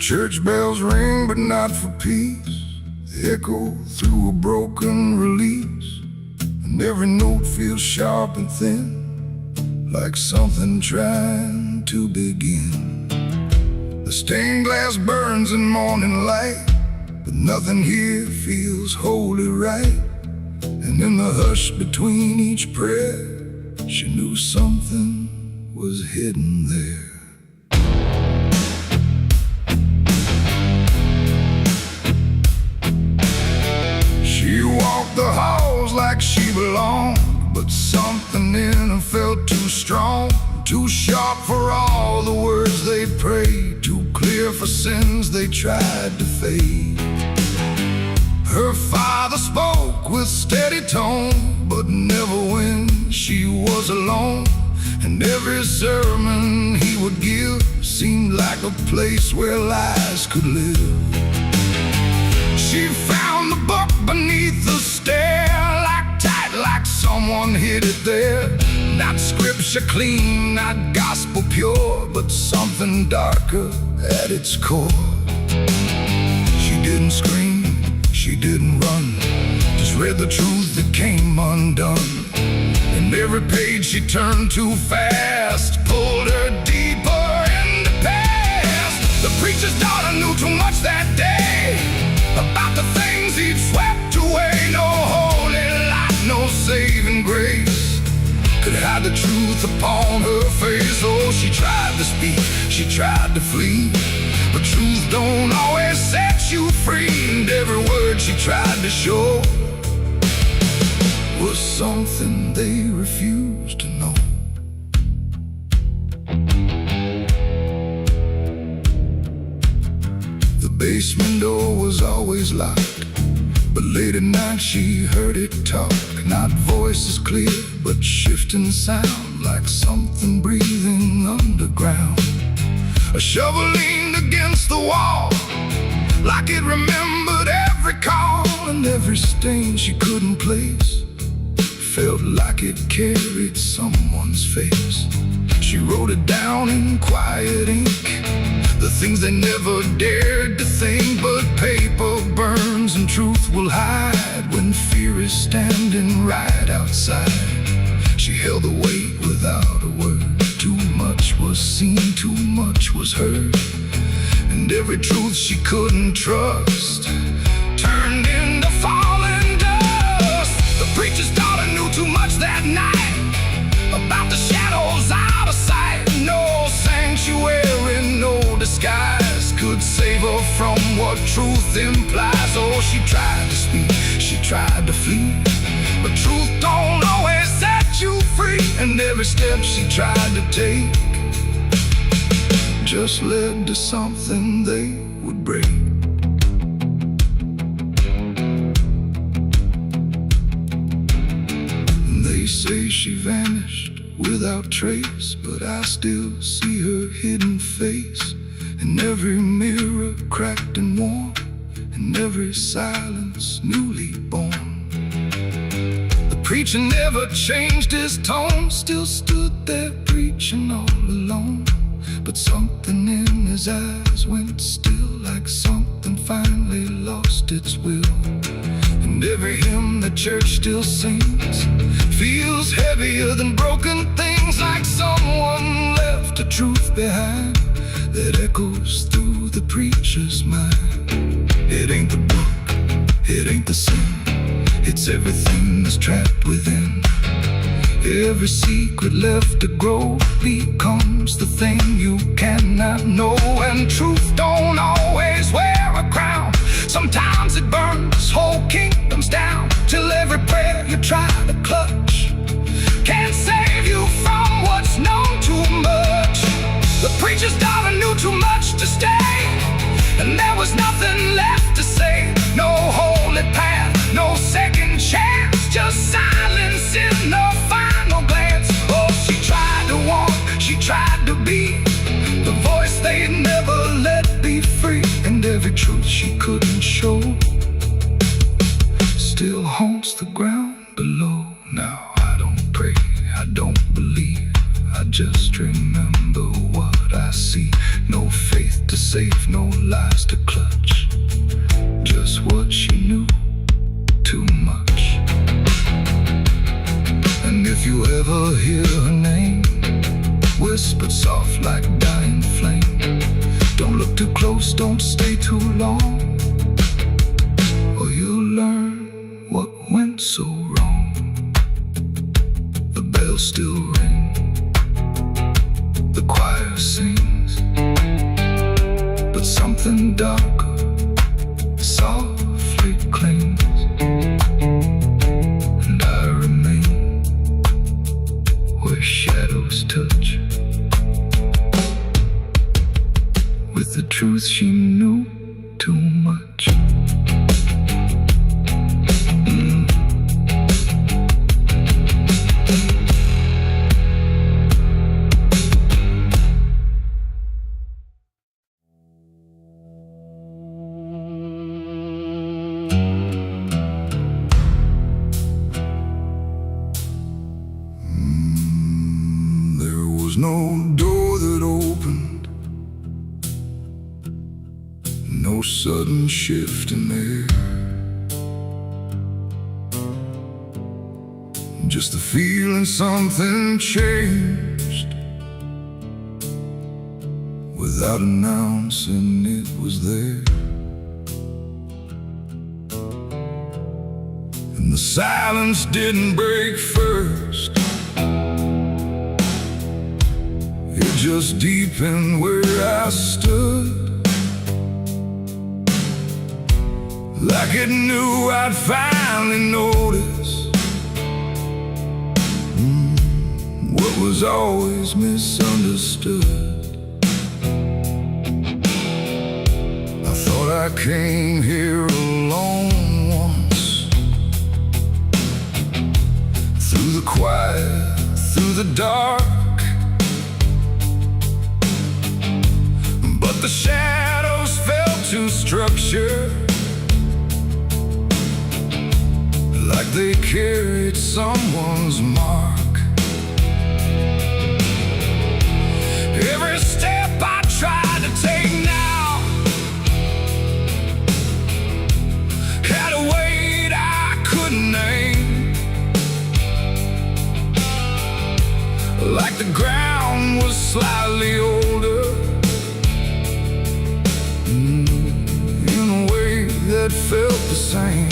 Church bells ring, but not for peace. They echo through a broken release, and every note feels sharp and thin, like something trying to begin. The stained glass burns in morning light, but nothing here feels wholly right. And in the hush between each prayer, she knew something was hidden there. She walked the halls like she belonged, but something in her felt too strong, too sharp for all the words they prayed, too clear for sins they tried to fade. Her father spoke with steady tone, but never when she was alone. And every sermon he would give seemed like a place where lies could live. She found the book beneath the stair, like tight, like someone hid it there. Not scripture clean, not gospel pure, but something darker at its core. She didn't scream, she didn't run, just read the truth that came undone. And every page she turned too fast pulled her deeper in the past. The preacher's daughter knew too much that day about the things he'd swept away. No holy light, no saving grace could hide the truth upon her face. Oh, she tried to speak, she tried to flee, but truth don't always set you free. And every word she tried to show was something they refused to know. The basement door was always locked, but late at night she heard it talk. Not voices clear, but shifting sound, like something breathing underground. A shovel leaned against the wall, like it remembered every call. And every stain she couldn't place felt like it carried someone's face. She wrote it down in quiet ink, the things they never dared to think. But paper burns and truth will hide when fear is standing right outside. She held the weight without a word. Too much was seen, too much was heard, and every truth she couldn't trust turned into falling dust. The preacher's daughter knew too much that night about the shadows out of sight. No sanctuary, no disguise could save her from what truth implies. Oh, she tried to speak, she tried to flee, but truth don't always set you free. And every step she tried to take just led to something they would break. They say she vanished without trace, but I still see her hidden face in every mirror cracked and worn, in every silence newly born. The preacher never changed his tone, still stood there preaching all alone. But something in his eyes went still, like something finally lost its will. And every hymn the church still sings feels heavier than broken things, like someone left a truth behind that echoes through the preacher's mind. It ain't the book, it ain't the sin, it's everything that's trapped within. Every secret left to grow becomes the thing you cannot know. And truth don't always wear a crown, sometimes it burns whole kingdoms down, till every prayer you try to clutch can't save you from what's known too much. The preacher's daughter knew too much to stay, and there was nothing left to say. No holy path, no second chance, just silence in the final glance. Oh, she tried to walk, she tried to be the voice they never let be free. And every truth she couldn't show still haunts the ground below. Now I don't pray, I don't believe, I just remember what I see. No faith to safe, no lies to clutch. Just what she knew, too much. And if you ever hear her name whispered soft like dying flame, don't look too close, don't stay too long, or you'll learn what went so wrong. The bells still ring, the choir sings, but something darker softly clings, and I remain where shadows touch, with the truth she knew too much. There was no door that opened, no sudden shift in air, just the feeling something changed, without announcing it was there. And the silence didn't break first, it just deepened where I stood, like it knew I'd finally notice what was always misunderstood. I thought I came here alone once, through the quiet, through the dark, but the shadows felt too structured, like they carried someone's mark. Every step I tried to take now had a weight I couldn't name, like the ground was slightly older, in a way that felt the same.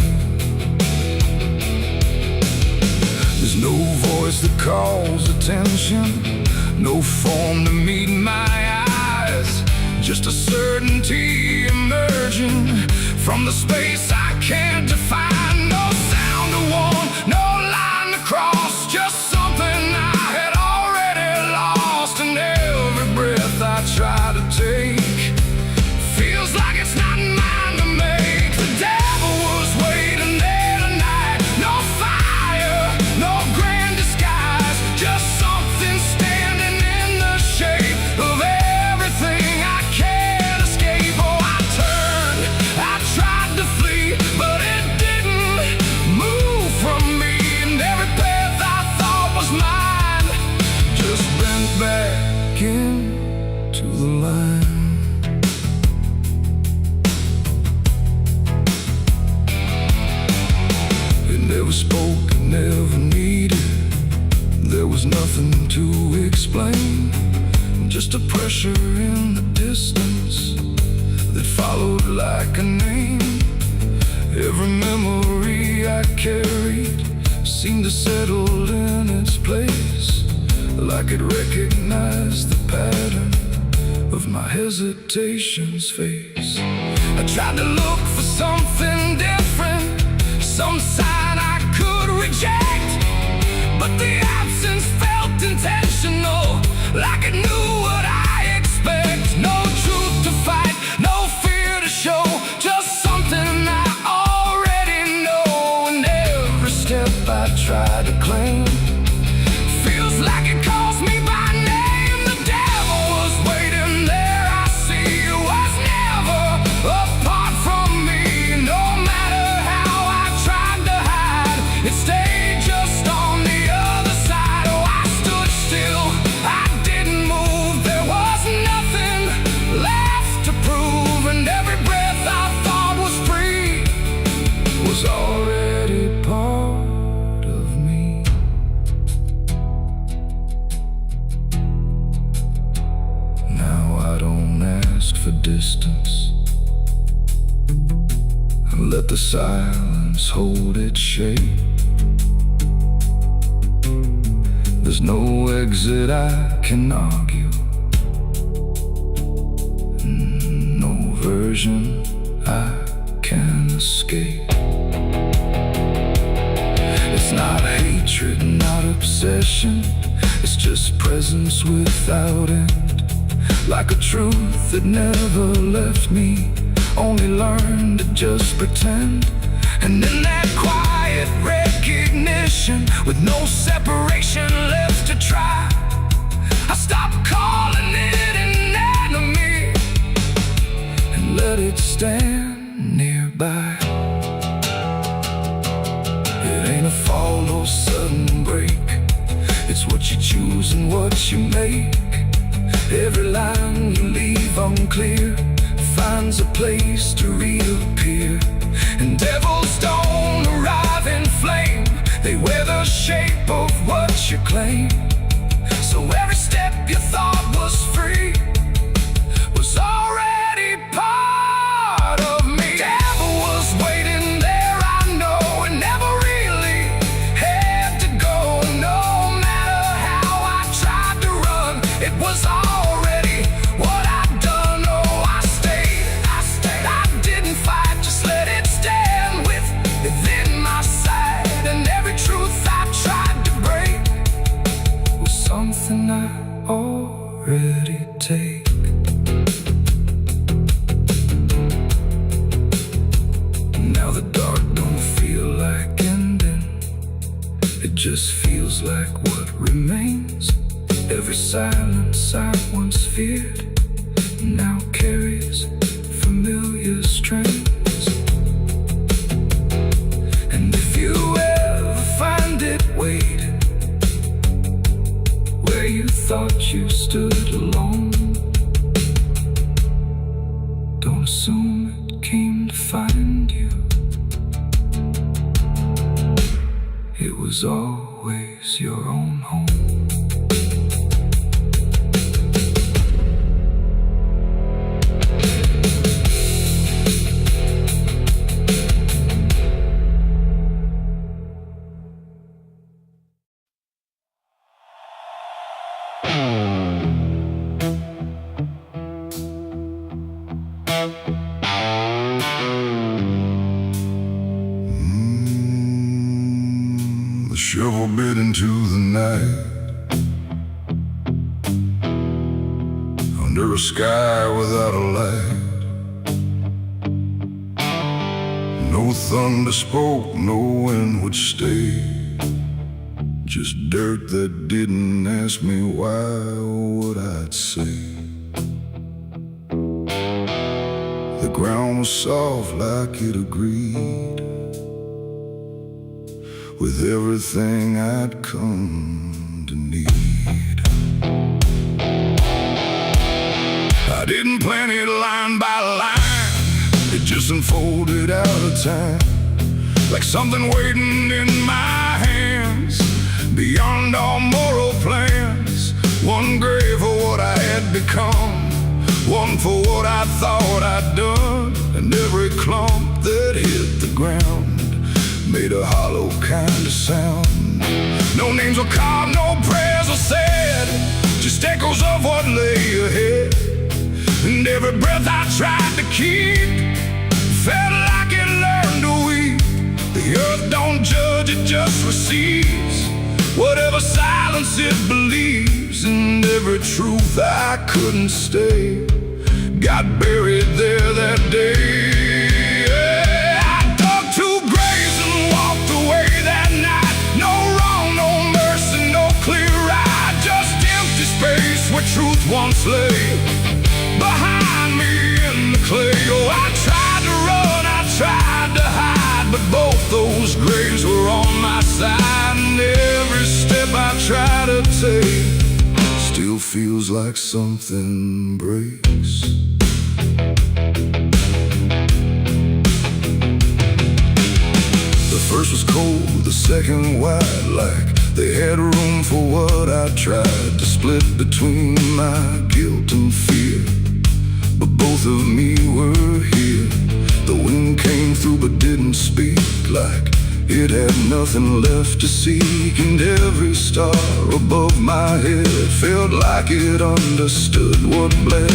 There's no voice that calls attention, no form to meet my eyes, just a certainty emerging from the space I can't define. No sound to warn, no line to cross, just something I had already lost. And every breath I try to take feels like it's not mine to make. The devil was waiting there tonight, no fire, no grand disguise, just something standing in the shape of everything I can't escape. Oh, I turned, I tried to flee, but it didn't move from me. And every path I thought was mine just bent back into the line. Never spoke, never needed, there was nothing to explain, just a pressure in the distance that followed like a name. Every memory I carried seemed to settle in its place, like it recognized the pattern of my hesitation's face. I tried to look for something different, some sign I could reject, but the absence felt intentional, like it knew what I expect. No truth to fight, no fear to show, just something I already know. And every step I try to claim feels like it calls me by name. The devil was waiting there, I see, was never apart from me. No matter how I tried to hide, it stayed just on the other side. Oh, I stood still distance. Let the silence hold its shape. There's no exit I can argue, no version I can escape. It's not hatred, not obsession, it's just presence without end. Like a truth that never left me, only learned to just pretend. And in that quiet recognition, with no separation left to try, I stopped calling it an enemy and let it stand nearby. It ain't a fall or sudden break, it's what you choose and what you make. Every line you leave unclear finds a place to reappear. And devils don't arrive in flame, they wear the shape of what you claim. So every step you thought was free was already part of me. Devil was waiting there, I know, and never really had to go. No matter how I tried to run, it was already what I'd done. Oh, I stayed, I didn't fight, just let it stand within my sight. And every truth I tried to break was something I already take. Now the dark don't feel like ending, it just feels like what remains. Every silence I once feared now carries familiar strains. And if you ever find it waiting where you thought you stood alone, don't assume it came to find you. It was always your own home. The shovel bit into the night, under a sky without a light. No thunder spoke, no wind would stay, just dirt that didn't ask me why or what I'd say. The ground was soft like it agreed with everything I'd come to need. I didn't plan it line by line, it just unfolded out of time, like something waiting in my hands, beyond all moral plans. One grave for what I had become, one for what I thought I'd done. And every clump that hit the ground made a hollow kind of sound. No names were carved, no prayers were said, just echoes of what lay ahead. And every breath I tried to keep felt like it learned to weep. The earth don't judge, it just receives whatever silence it believes. And every truth I couldn't stay got buried there that day. I dug 2 graves and walked away that night. No wrong, no mercy, no clear ride, just empty space where truth once lay behind me in the clay. Oh, I tried to run, I tried to hide, but both those graves were on my side. And every step I try to take still feels like something breaks. The first was cold, the second wide, like they had room for what I tried to split between my guilt and fear. but both of me were here. The wind came through but didn't speak, like it had nothing left to seek. And every star above my head felt like it understood what bled.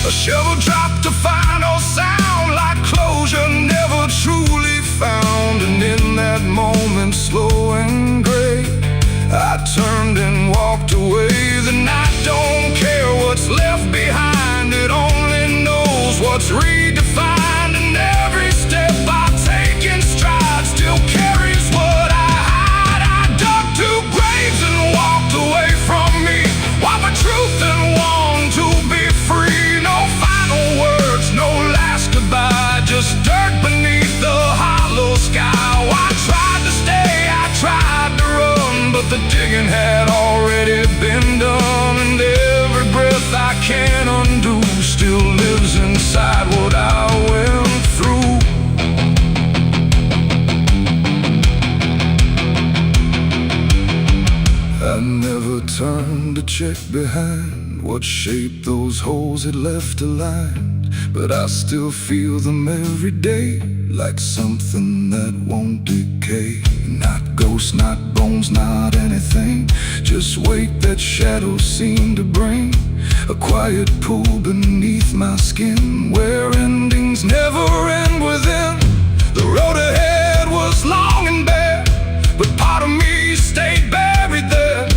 A shovel dropped a final sound, like closure never truly found. And in that moment, slow and gray, I turned and walked away. The night don't care what's left behind, it only knows what's redefined. And every step I take in stride still carries what I hide. I dug two graves and walked away from me, while my truth and longed to be free. No final words, no last goodbye, just dirt beneath the hollow sky. I tried to stay, I tried to run, but the digging had already been done. And every breath I can't undo still lives inside what I went through. I never turned to check behind what shape those holes had left aligned, but I still feel them every day, like something that won't decay. Not ghosts, not bones, not anything, just weight that shadows seem to bring. A quiet pool beneath my skin, where endings never end within. The road ahead was long and bare, but part of me stayed buried there.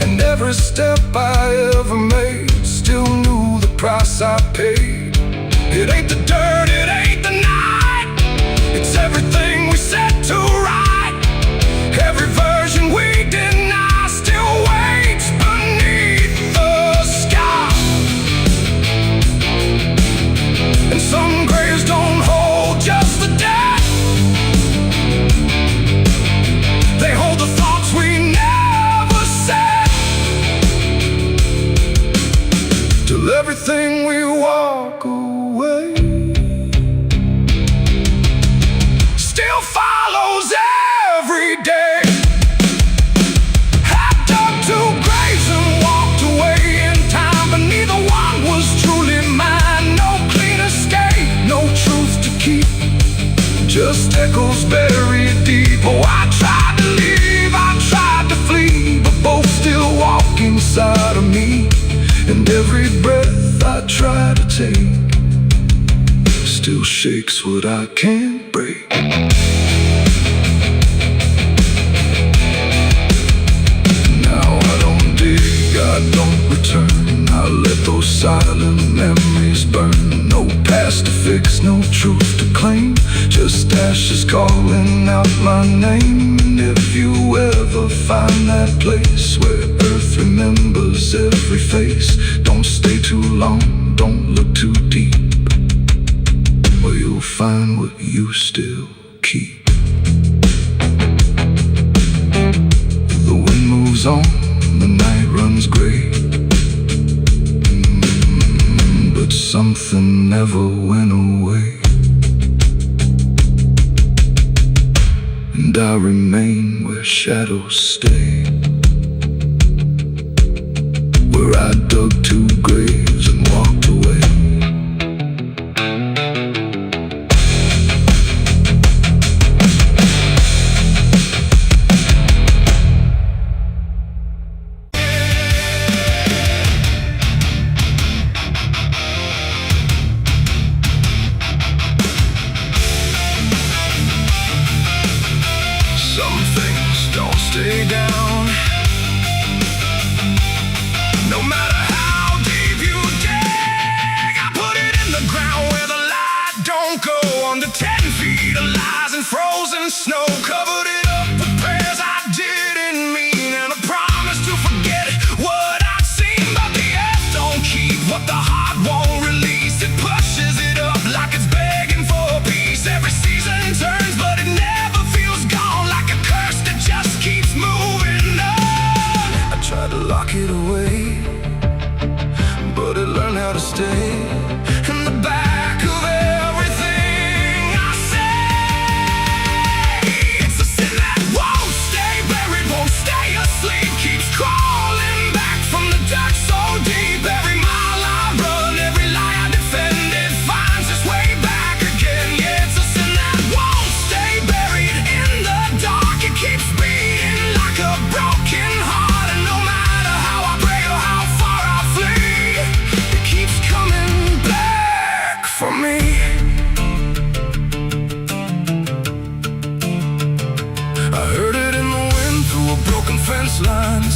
And every step I ever made still knew the price I paid. It ain't the dirt, it ain't the night, it's everything we set to right. Every version we deny still waits beneath the sky. And some graves don't hold just the dead, they hold the thoughts we never said. Till everything we walk away still follows every day. I dug two graves and walked away in time, but neither one was truly mine. No clean escape, no truth to keep, just echoes buried deep. Oh, I tried to leave, I tried to flee, but both still walk inside of me. And every breath I try to take still shakes what I can't break. Now I don't dig, I don't return, I let those silent memories burn. No past to fix, no truth to claim, just ashes calling out my name. And if you ever find that place where earth remembers every face, don't stay too long, don't look too deep, or you'll find what you still keep. The wind moves on, the night runs gray, but something never went away. And I remain where shadows stay, where I dug two graves and walked away. Some things don't stay down, no matter how deep you dig. I put it in the ground where the light don't go. Under 10 feet of lies and frozen snow, covered it up with prayers I didn't mean, and a promise to forget what I'd seen. But the earth don't keep what the heart won't release. It pushes it up like it's begging for peace. Every season turns, but it never feels gone, like a curse that just keeps moving on. I tried to lock it away, but it learned how to stay in the back of everything I say. It's a sin that won't stay buried, won't stay asleep, keeps crawling back from the dirt so deep. Every mile I run, every lie I defend,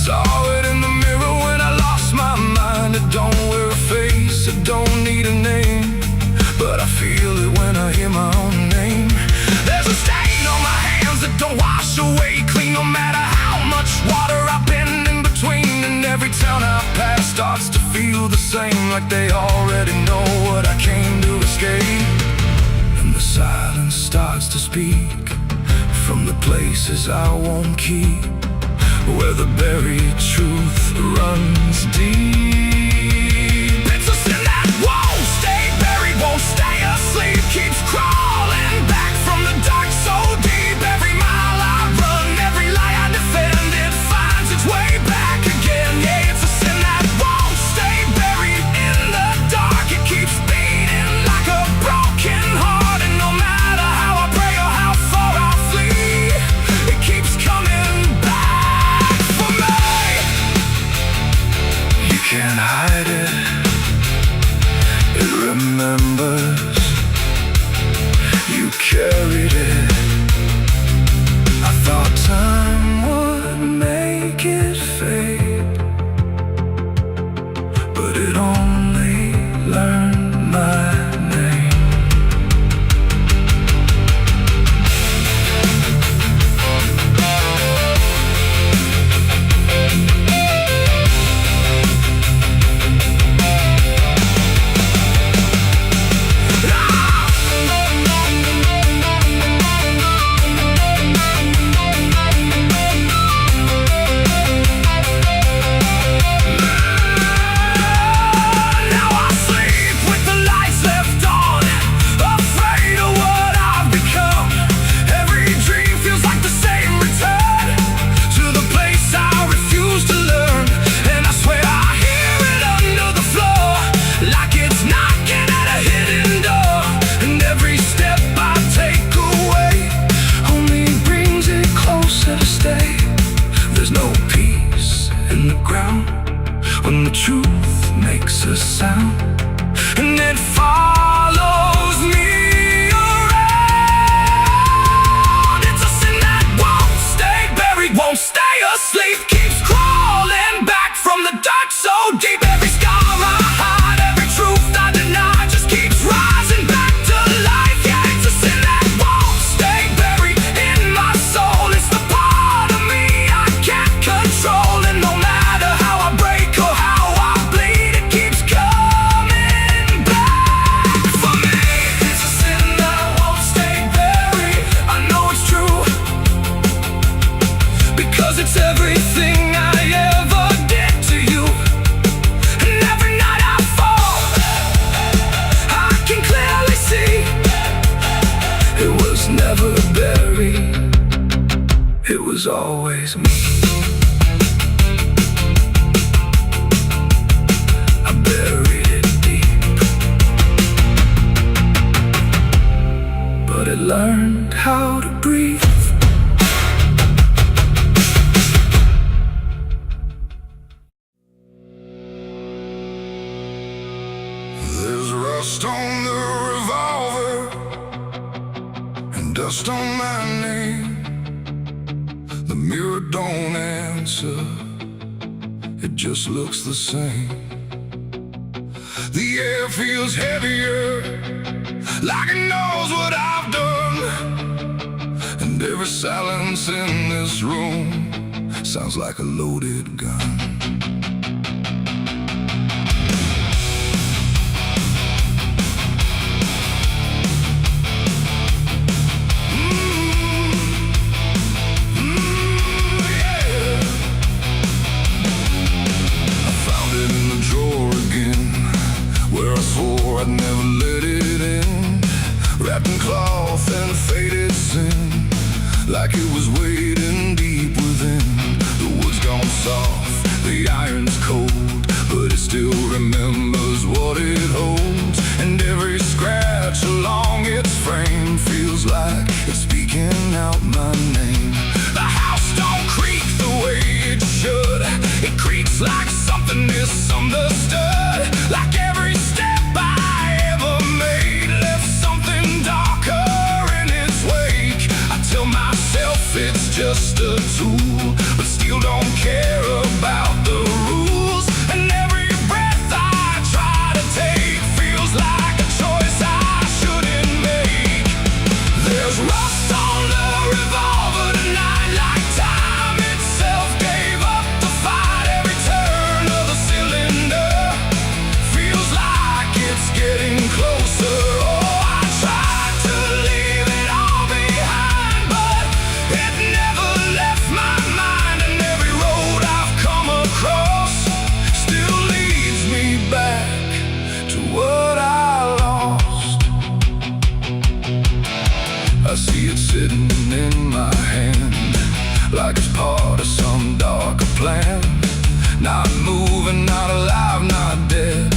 Saw it in the mirror when I lost my mind. It don't wear a face, it don't need a name, but I feel it when I hear my own name. There's a stain on my hands that don't wash away clean, no matter how much water I've been in between. And every town I pass starts to feel the same, like they already know what I came to escape. And the silence starts to speak from the places I won't keep, where the buried truth runs deep. It's a sin that won't stay buried, won't stay asleep, keeps crawling back from the dark so deep. Every mile I run, every lie I defend, it finds its way back again. Yeah, it's a sin that won't stay buried in the dark. It keeps beating like a broken heart, and no matter how I pray or how far I flee, it keeps coming back for me. You can't hide it, it remembers. You carried it. I thought time would make it fade, but it only learned my name. When the truth makes a sound, and it follows me around. It's a sin that won't stay buried, won't stay asleep, keeps crawling back from the dark so deep. Every scar I hide, every truth I deny, just keeps rising back to life. Yeah, it's a sin that won't stay buried in my soul. It's the part of me I can't control, and no matter how I break or how I bleed, it keeps coming back for me. It's a sin that won't stay buried. I know it's true, because it's everything I ever did to you. And every night I fall, I can clearly see it was never buried, it was always me. I buried it deep, but it learned how to breathe. There's rust on the revolver and dust on my name. The mirror don't answer, it just looks the same. The air feels heavier, like it knows what I've done. And every silence in this room sounds like a loaded gun. I'd never let it in, wrapped in cloth and faded sin, like it was waiting deep within. The wood's gone soft, the iron's cold, but it still remembers what it holds. And every scratch along its frame feels like it's speaking out my name. The house don't creak the way it should, it creaks like something misunderstood. Like every step it's just a tool, but still don't care about living, not alive, not dead,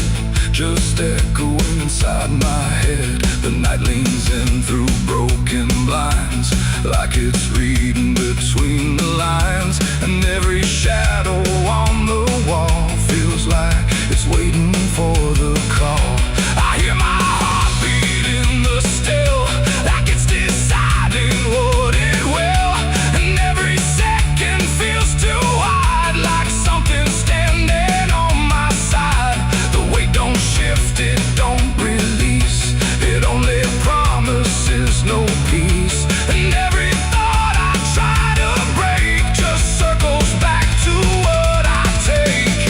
just echoing inside my head. The night leans in through broken blinds, like it's reading between the lines. And every shadow on the wall feels like it's waiting for the call. I hear my heartbeat in the still, like it's deciding what it will. And every second feels too hard, like something standing on my side. The weight don't shift, it don't release, it only promises no peace. And every thought I try to break just circles back to what I take.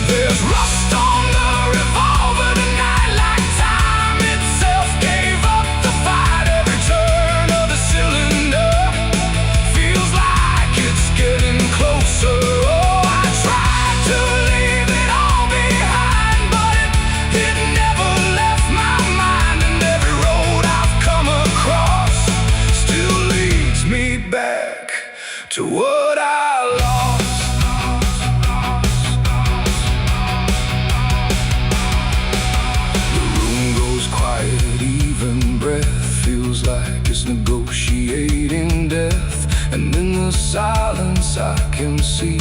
There's rust on the revolver tonight, like time itself gave up the fight. Every turn of the cylinder feels like it's getting closer. Oh, I tried to leave it all behind, but it never left my mind. And every road I've come across still leads me back to what I lost. The room goes quiet, even breath feels like it's negotiating death. And in the silence I can see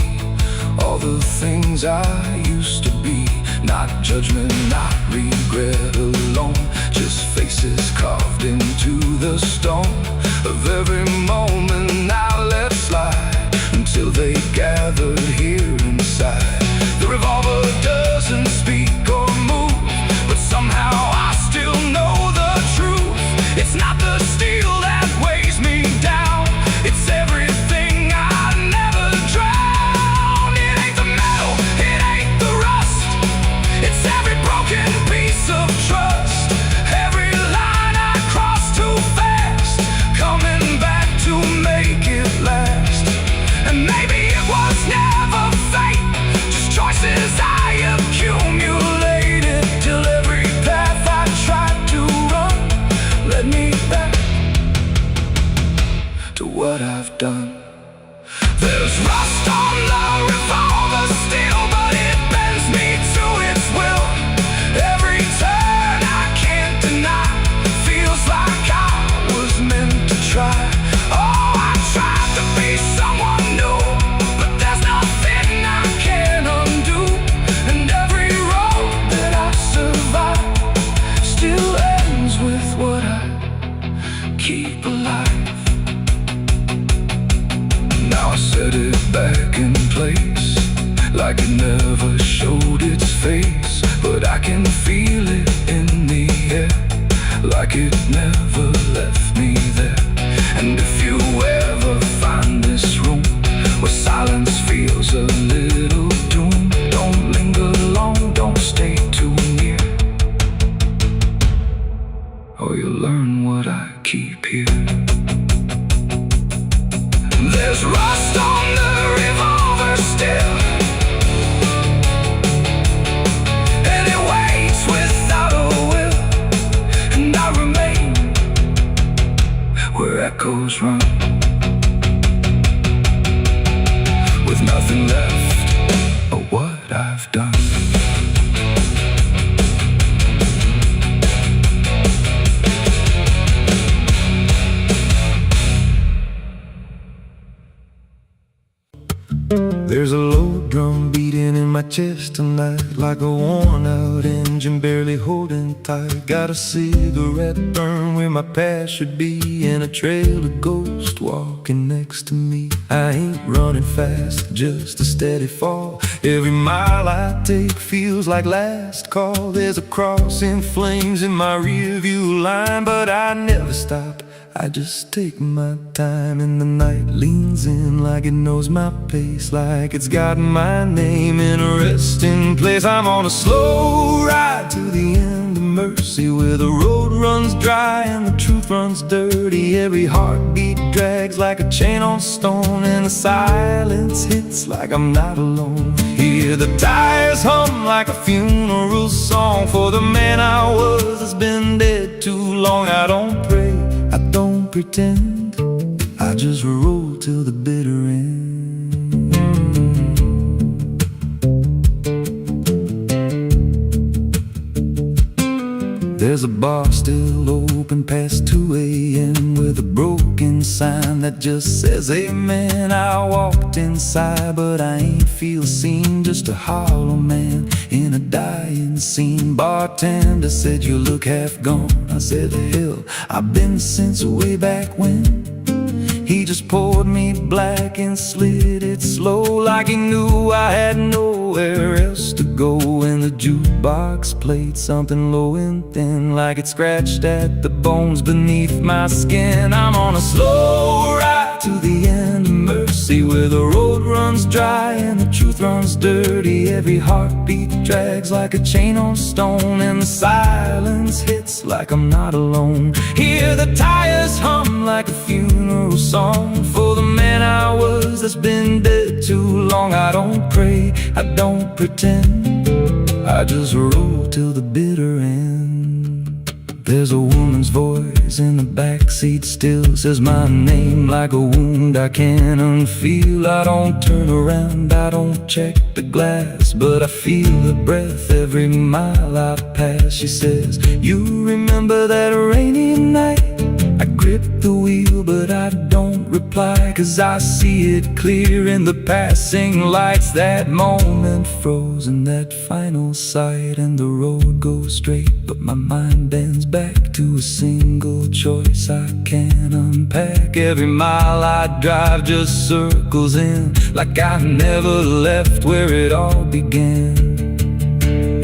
all the things I used to be. Not judgment, not regret alone, just faces carved into the stone of every moment I let slide, until they gathered here inside. The revolver doesn't speak or move, but somehow I still know the truth. It's not the steel that weighs me down, it's everything I never drowned. It ain't the metal, it ain't the rust, it's every broken piece of trust. Every line I cross too fast, coming back to make it last. And maybe it was never fate, just choices I accumulated, till every path I tried to run led me back to what I've done. There's rust on the revolver still, but it bends me to its will. Every turn I can't deny feels like I was meant to try. Oh, I tried to be someone new, but there's nothing I can undo. And every road that I survive still ends with what I keep alive. Now I set it back in place, like it never showed its face, but I can feel it in the air, like it never left me there. And if you ever find this room where silence feels a little doom, don't linger long, don't stay too near, or you'll learn what I keep here. There's rust on the revolver still, and it waits without a will. And I remain where echoes run, with nothing left of what I've done. There's a low drum beating in my chest tonight, like a worn out engine barely holding tight. Got a cigarette burn where my past should be, and a trail of ghosts walking next to me. I ain't running fast, just a steady fall. Every mile I take feels like last call. There's a cross in flames in my rear view line, but I never stop, I just take my time. And the night leans in like it knows my pace, like it's got my name in a resting place. I'm on a slow ride to the end of mercy, where the road runs dry and the truth runs dirty. Every heartbeat drags like a chain on stone, and the silence hits like I'm not alone. Hear the tires hum like a funeral song for the man I was that's been dead too long. I don't pray, I don't pretend, I just roll till the bitter end. There's a bar still open past 2 a.m. with a broken sign that just says amen. I walked inside but I ain't feel seen, just a hollow man in a dying scene. Bartender said you look half gone. I said the hell, I've been since way back when. He just poured me black and slid it slow, like he knew I had nowhere else to go. And the jukebox played something low and thin, like it scratched at the bones beneath my skin. I'm on a slow ride to the end of mercy, where the road runs dry and the truth runs dirty. Every heartbeat drags like a chain on stone, and the silence hits like I'm not alone. Hear the tires hum like a funeral song for the man I was that's been dead too long. I don't pray, I don't pretend, I just roll till the bitter end. There's a woman's voice in the backseat still, says my name like a wound I can't unfeel. I don't turn around, I don't check the glass, but I feel her breath every mile I pass. She says, you remember that rainy night? I grip the wheel but I don't reply, 'cause I see it clear in the passing lights. That moment frozen, that final sight, and the road goes straight but my mind bends back to a single choice I can't unpack. Every mile I drive just circles in, like I never left where it all began.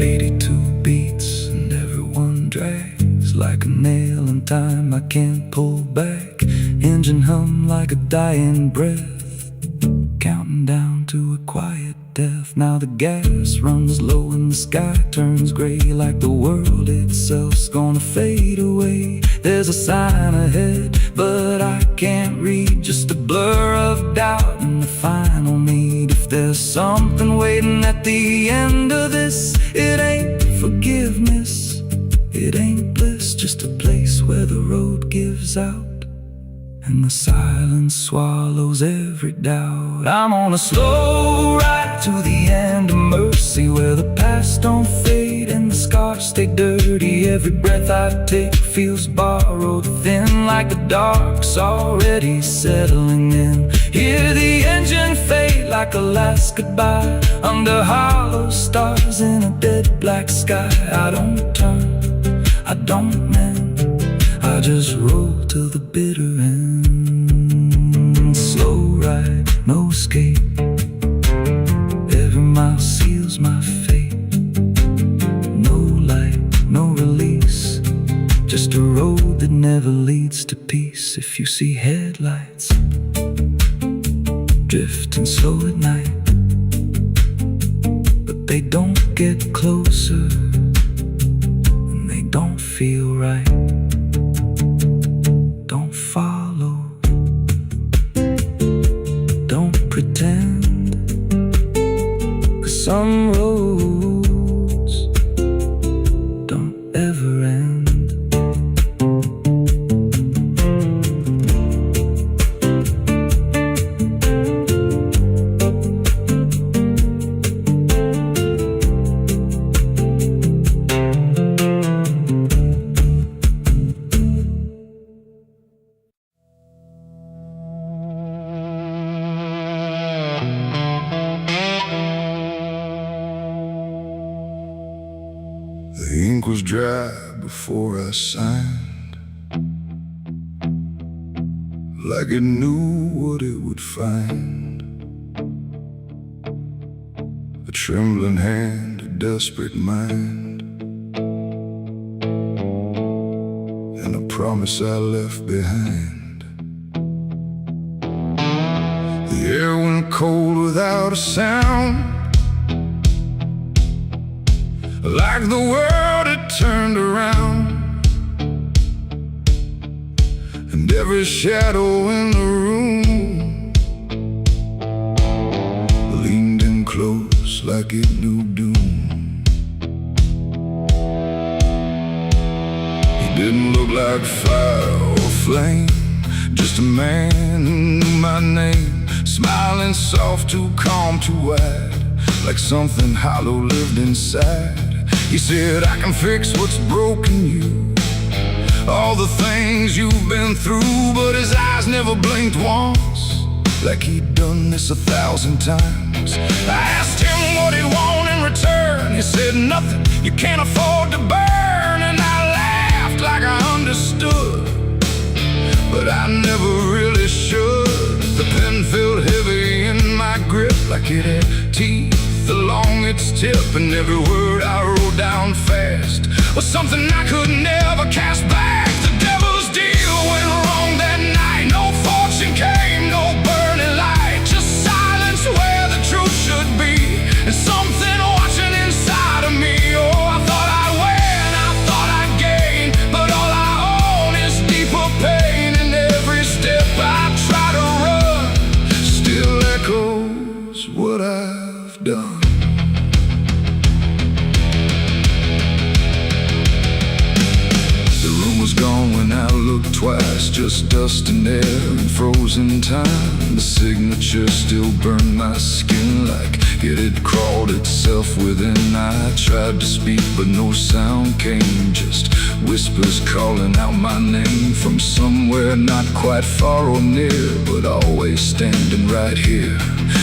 82 beats and everyone drags like a nail in time I can't pull back. Engine hum like a dying breath, counting down to a quiet death. Now the gas runs low and the sky turns gray, like the world itself's gonna fade away. There's a sign ahead but I can't read, just a blur of doubt and the final need. If there's something waiting at the end of this, it ain't forgiveness, it ain't bliss, just a place where the road gives out and the silence swallows every doubt. I'm on a slow ride to the end of mercy, where the past don't fade and the scars stay dirty. Every breath I take feels borrowed, thin like the dark's already settling in. Hear the engine fade like a last goodbye, under hollow stars in a dead black sky. I don't turn, I don't mend, I just roll till the bitter end. Slow ride, no escape, every mile seals my fate. No light, no release, just a road that never leads to peace. If you see headlights drifting slow at night, but they don't get closer and they don't feel right, don't follow, don't pretend, 'cause some roads don't ever end. The ink was dry before I signed, like it knew what it would find. A trembling hand, a desperate mind, and a promise I left behind. The air went cold without a sound, like the world had turned around, and every shadow in the room leaned in close like it knew doom. He didn't look like fire or flame, just a man who knew my name, smiling soft, too calm, too wide, like something hollow lived inside. He said, I can fix what's broken you, all the things you've been through. But his eyes never blinked once, like he'd done this 1,000 times. I asked him what he'd want in return. He said, nothing you can't afford to burn. And I laughed like I understood, but I never really should. The pen felt heavy in my grip, like it had teeth along its tip. And every word I wrote down fast was something I could never cast back. The devil's deal went wrong that night. No fortune came, no burning light, just silence where the truth should be, and something watching inside of me. Oh, I thought I'd win, I thought I'd gain, but all I own is deeper pain. And every step I try to run still echoes what I've done. Was gone when I looked twice, just dust and air and frozen time. The signature still burned my skin like it had crawled itself within. I tried to speak but no sound came, just whispers calling out my name from somewhere not quite far or near, but always standing right here.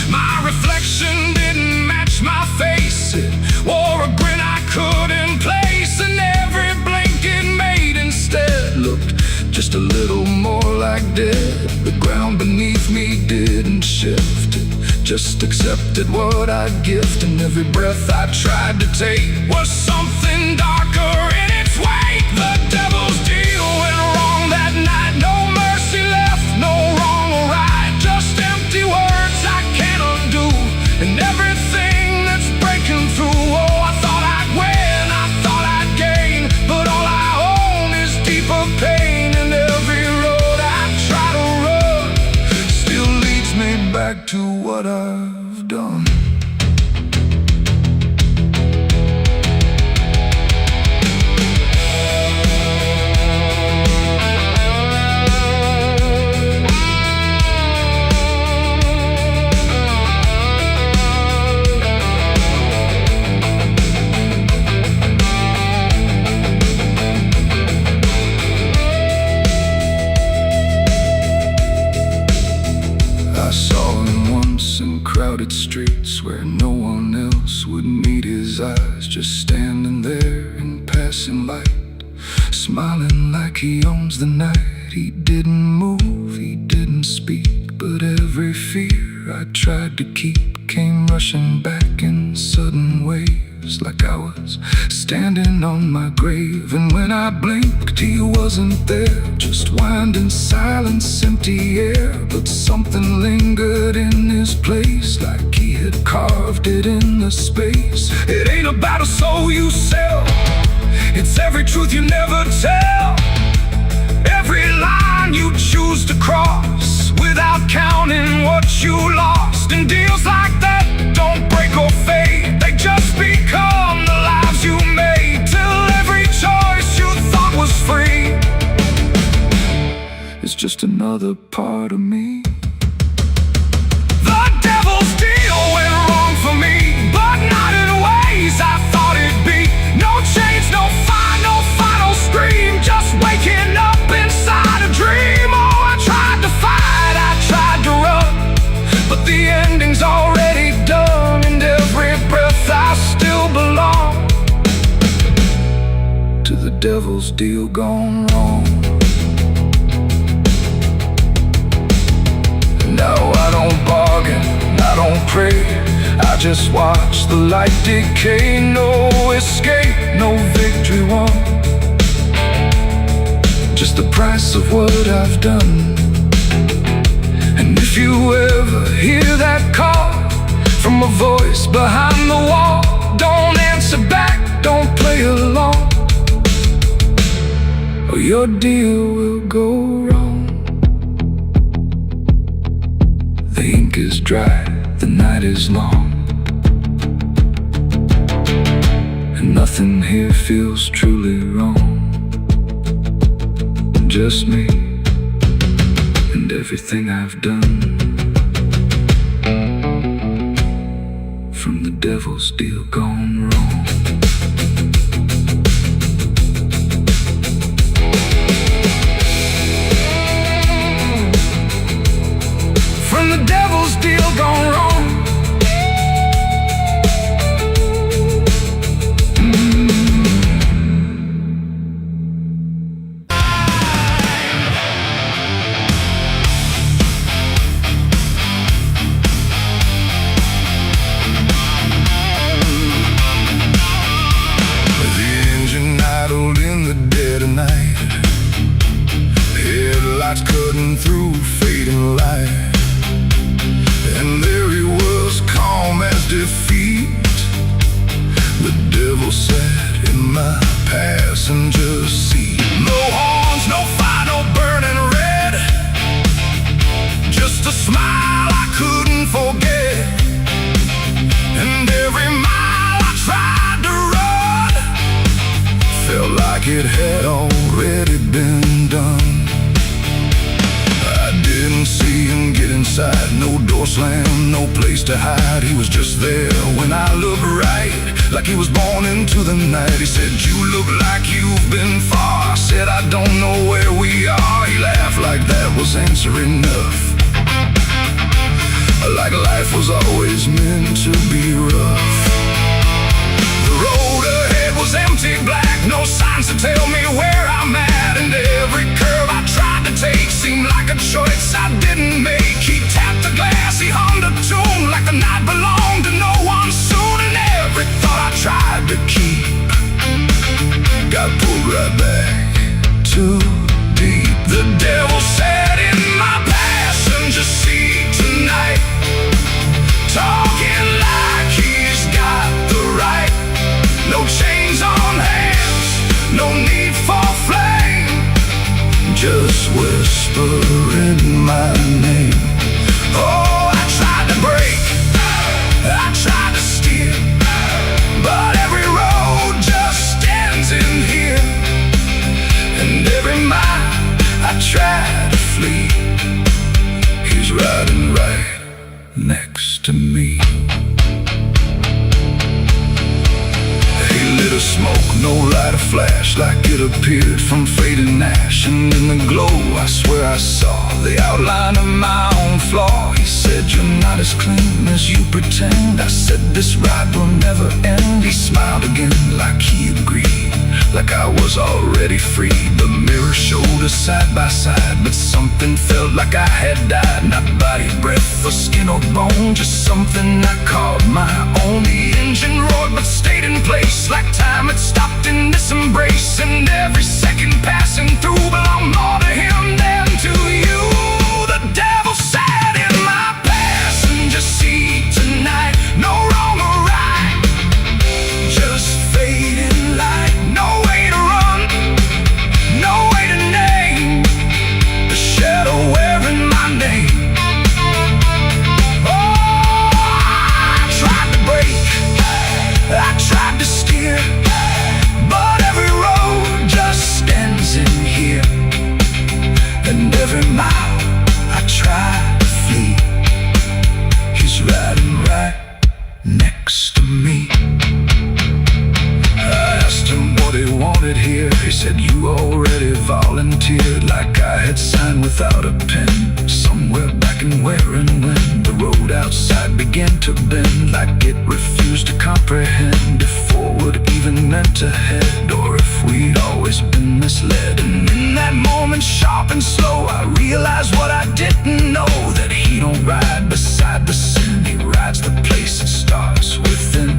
My reflection didn't match my face, it wore a grin I couldn't place, and every blink it made instead looked just a little more like dead. The ground beneath me didn't shift, it just accepted what I'd gift. And every breath I tried to take was something darker in its wake. The devil's deal went wrong that night. No mercy left, no wrong or right, just empty words I can't undo, and everything that's breaking through. Oh, I thought I'd win, I thought I'd gain, but all I own is deeper pain. And every road I try to run still leads me back to what I've done. I saw him once in crowded streets where no one else would meet his eyes, just standing there in passing light, smiling like he owns the night. He didn't move, he didn't speak, but every fear I tried to keep came rushing back in sudden waves, like I was standing on my grave. And when I blinked, he wasn't there, just winding silence, empty air. But something lingered in his place, like he had carved it in the space. It ain't about a soul you sell, it's every truth you never tell, every line you choose to cross without counting what you lost. And deals like that don't break or fade, they just become the lives you made, till every choice you thought was free is just another part of me. The devil's deal went wrong for me, but not in ways I thought it'd be. No change, no fire, no final scream, just waking up inside a dream. Oh, I tried to fight, I tried to run, but the ending's already done. And every breath I still belong to the devil's deal gone wrong. No, I don't bargain, I don't pray, I just watch the light decay. No escape, no victory won, just the price of what I've done. And if you ever hear that call from a voice behind the wall, don't answer back, don't play along, or your deal will go wrong. The ink is dry, the night is long, and nothing here feels truly wrong. Just me and everything I've done, from the devil's deal gone wrong. devil sat in my passenger seat. No horns, no fire, no burning red, just a smile I couldn't forget. And every mile I tried to run felt like it had already been done. I didn't see him get inside, no door slam, no place to hide. He was just there when I looked right, like he was born into the night. He said, "You look like you've been far." I said, "I don't know where we are." He laughed like that was answer enough, like life was always meant to be rough. The road ahead was empty, black, no signs to tell me where I'm at. And every curve I tried to take seemed like a choice I didn't make. He tapped the glass, he hummed a tune like the night belonged to no one soon. And every thought I tried to keep got pulled right back too deep. The devil sat in my passenger seat tonight, talking like he's got the right. No chains on hands, no need for flame, just whispering my name. Oh, I tried to break, I tried to steer, but every road just ends in here. And every mile I tried to flee, he's riding right next to me. He lit a smoke, no light, a flash, like it appeared from fading ash. And in the glow I swear I saw the outline of my own flaw. He said, "You're not as clean as you pretend." I said, "This ride will never end." He smiled again like he agreed, like I was already free. The mirror showed us side by side, but something felt like I had died. Not body, breath, or skin or bone, just something I called my own. The engine roared but stayed in place, like time had stopped in this embrace. And every second passing through belonged more to him than to you. The devil sat in my passenger seat tonight, no wrong or right, just fading light. No way to run, no way to name the shadow wearing my name. Oh, I tried to break, I tried to steer, but every road just ends in here. And every mile I tried to flee, he's riding right next to me. I asked him what he wanted here. He said, "You already volunteered," like I had signed without a pen. Somewhere back in where and when the road outside began to bend, like it refused to comprehend if forward even meant ahead, or if we'd always been misled. And in that moment, sharp and slow, I realized what I didn't know, that he don't ride beside the sin, he rides the place that starts within.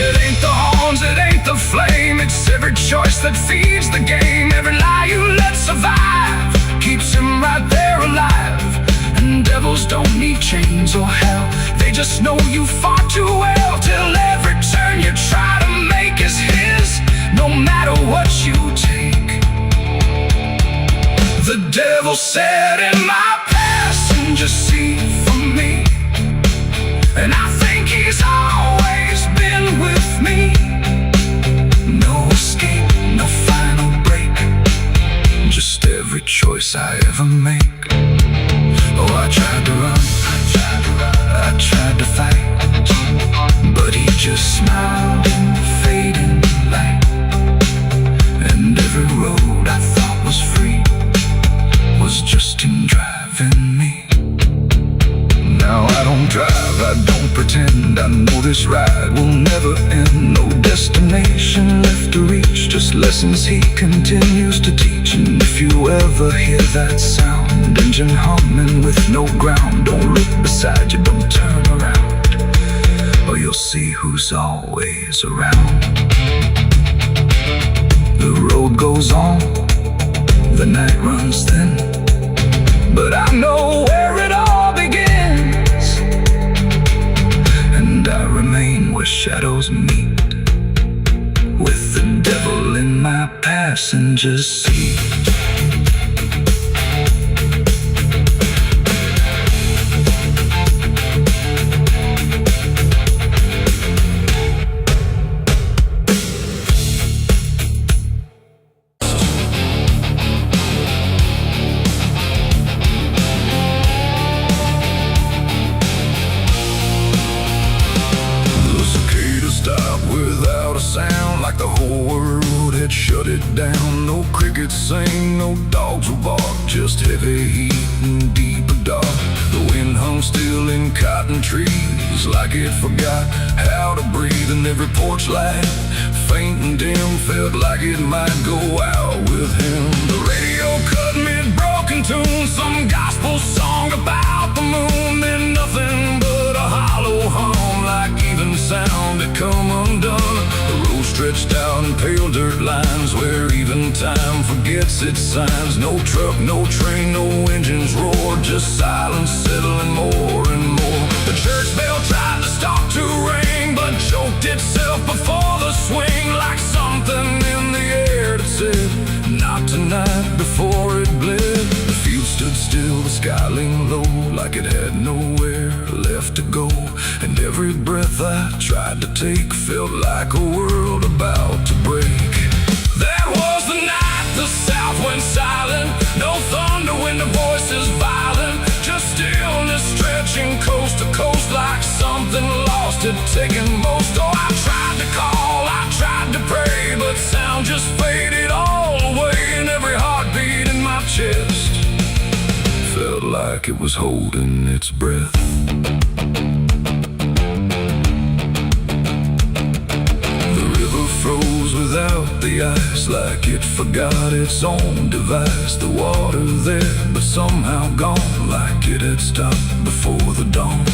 It ain't the horns, it ain't the flame, it's every choice that feeds the game. Every lie you let survive keeps him right there alive. And devils don't need chains or hell, they just know you far too well. Till every turn you try to make is his, no matter what you take. The devil sat in my passenger seat for me, and I think he's always been with me. No escape, no final break, just every choice I ever make. Oh, I tried to run, I tried to fight, but he just smiled in the fading light. And every road I thought was free was just him driving me. Now I don't drive, I don't pretend, I know this ride will never end. No destination left to reach, just lessons he continues to teach. And if you ever hear that sound, engine humming with no ground, don't look beside you, don't turn around, or you'll see who's always around. The road goes on, the night runs thin, but I know where it all begins, and I remain wishing shadows meet, with the devil in my passenger seat. Without a sound, like the whole world had shut it down. No crickets sing, no dogs will bark, just heavy heat and deep and dark. The wind hung still in cotton trees, like it forgot how to breathe. And every porch light, faint and dim, felt like it might go out with him. The radio cut mid-broken tune, some gospel song about the moon. Then nothing but a hollow hum, like even sound had come undone. The road stretched out in pale dirt lines, where even time forgets its signs. No truck, no train, no engines roar, just silence settling more and more. The church bell tried to stop to ring, but choked itself before the swing, like something in the air that said, not tonight, before it bled. The field stood still, the sky leaned low, like it had nowhere left to go. And every breath I tried to take felt like a world about to break. That was the night the south went silent. No thunder when the voices violent, just stillness stretching coast to coast, like something lost had taken most. Oh, I tried to call, I tried to pray, but sound just faded all away. And every heartbeat in my chest felt like it was holding its breath. Froze without the ice, like it forgot its own device. The water there, but somehow gone, like it had stopped before the dawn.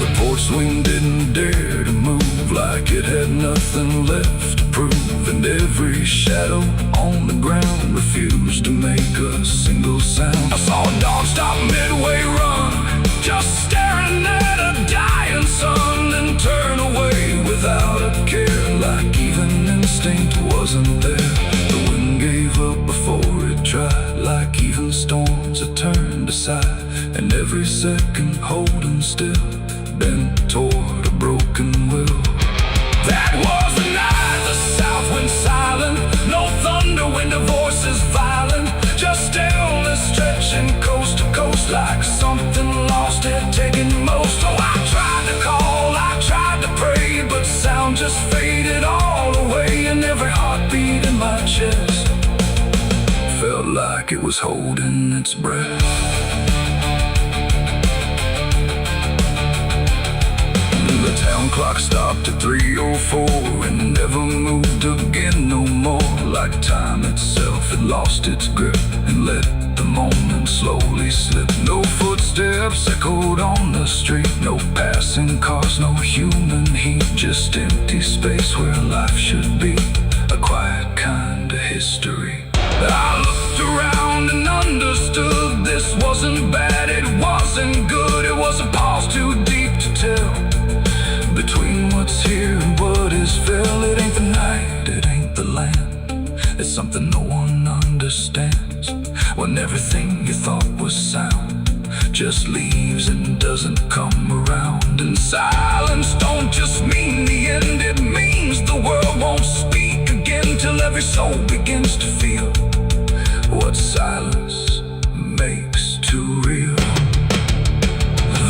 The porch swing didn't dare to move, like it had nothing left to prove. And every shadow on the ground refused to make a single sound. I saw a dog stop midway run, just staring at a dying sun, then turn away without a care, like even instinct wasn't there. The wind gave up before it tried, like even storms had turned aside. And every second holding still, bent toward a broken will. That was the night the south went silent. No thunder when the voices violent, just stillness stretching coast to coast, like something lost had taken most. Oh, I tried to call, I tried to pray, but sound just faded all away. And every heartbeat in my chest felt like it was holding its breath. The town clock stopped at 3:04 and never moved again no more, like time itself had lost its grip and let the moment slowly slip. No footsteps echoed on the street, no passing cars, no human heat, just empty space where life should be, a quiet kind of history. I looked around and understood this wasn't bad, it wasn't good. It was a pause too deep to tell, between what's here and what is fell. It ain't the night, it ain't the land, it's something no one understands. When everything you thought was sound just leaves and doesn't come around. And silence don't just mean the end, it means the world won't speak again, till every soul begins to feel what silence makes too real.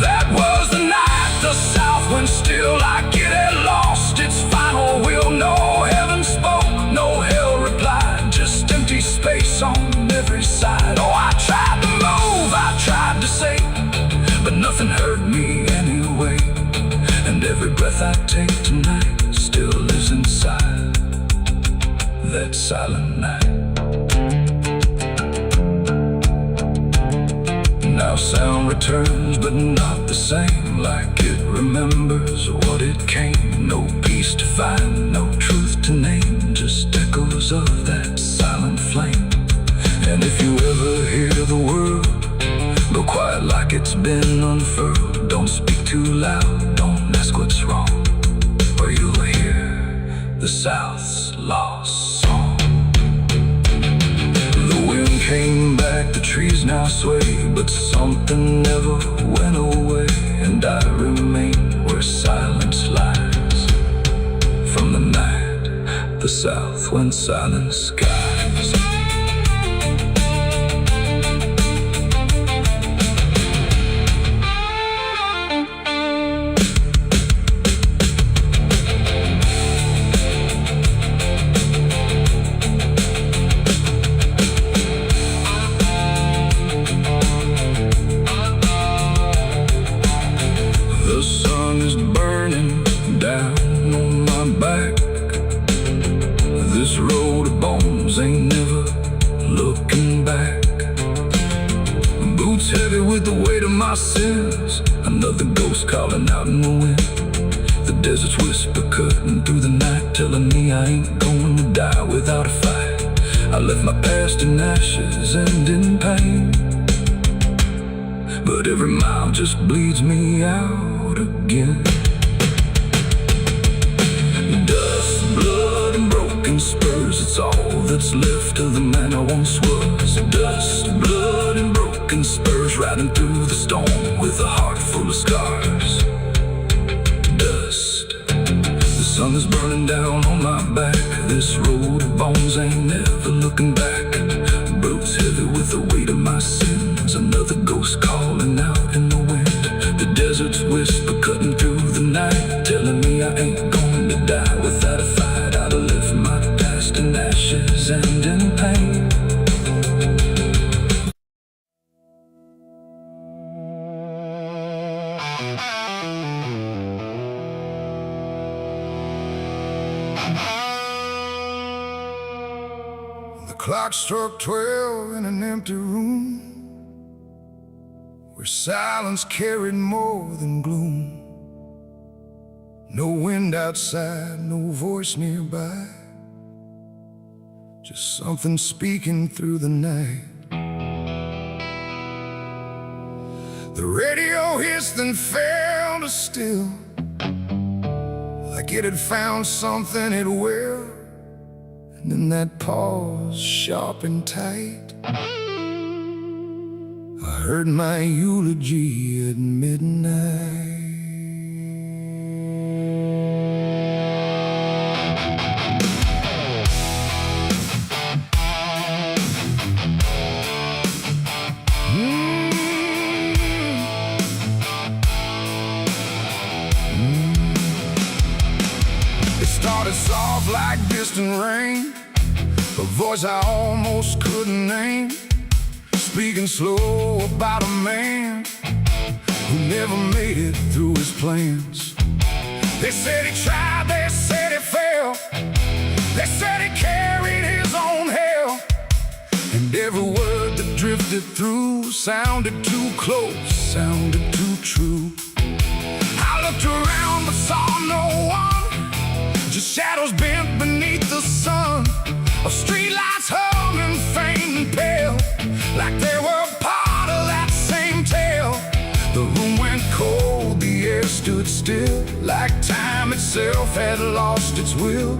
That was the night the south went still, like it had lost its final will. No heaven spoke, no hell replied, just empty space on every side. Oh, I tried to move, I tried to say, but nothing hurt me anyway. And every breath I take tonight still lives inside that silent night. Now sound returns, but not the same, like it remembers what it came. No peace to find, no truth to name, just echoes of that silent flame. And if you ever hear the word, go quiet like it's been unfurled. Don't speak too loud, don't ask what's wrong, or you'll hear the South's lost song. The wind came back, the trees now sway, but something never went away, and I remain where silence lies. From the night, the South went silent skies. The sun is burning down on my back. This road of bones ain't never looking back. Boots heavy with the weight of my sins. Another ghost calling out in the wind. The desert's whisper cutting through the night, telling me I ain't going to die without a fight. I left my past in ashes and in pain, but every mile just bleeds me out again. Dust, blood, and broken spurs, it's all that's left of the man I once was. Dust, blood, and broken spurs, riding through the storm with a heart full of scars. Dust, the sun is burning down on my back. This road of bones ain't never looking back. Boots heavy with the weight of my sins. Another ghost calling out in the wind. The desert's whisper cutting through the night, telling me I ain't going to die without a fight. I'd have left my past in ashes and in pain. The clock struck 12 in an empty room, where silence carried more than gloom. No wind outside, no voice nearby, just something speaking through the night. The radio hissed and fell to still, like it had found something it will. And in that pause, sharp and tight, I heard my eulogy at midnight. It started soft like distant rain, a voice I almost couldn't name, speaking slow about a man who never made it through his plans. They said he tried, they said he failed, they said he carried his own hell, and every word that drifted through sounded too close, sounded too true. I looked around but saw no one, just shadows bent beneath the sun, of streetlights hung and faint and pale, like they were part of that same tale. The room went cold, the air stood still, like time itself had lost its will.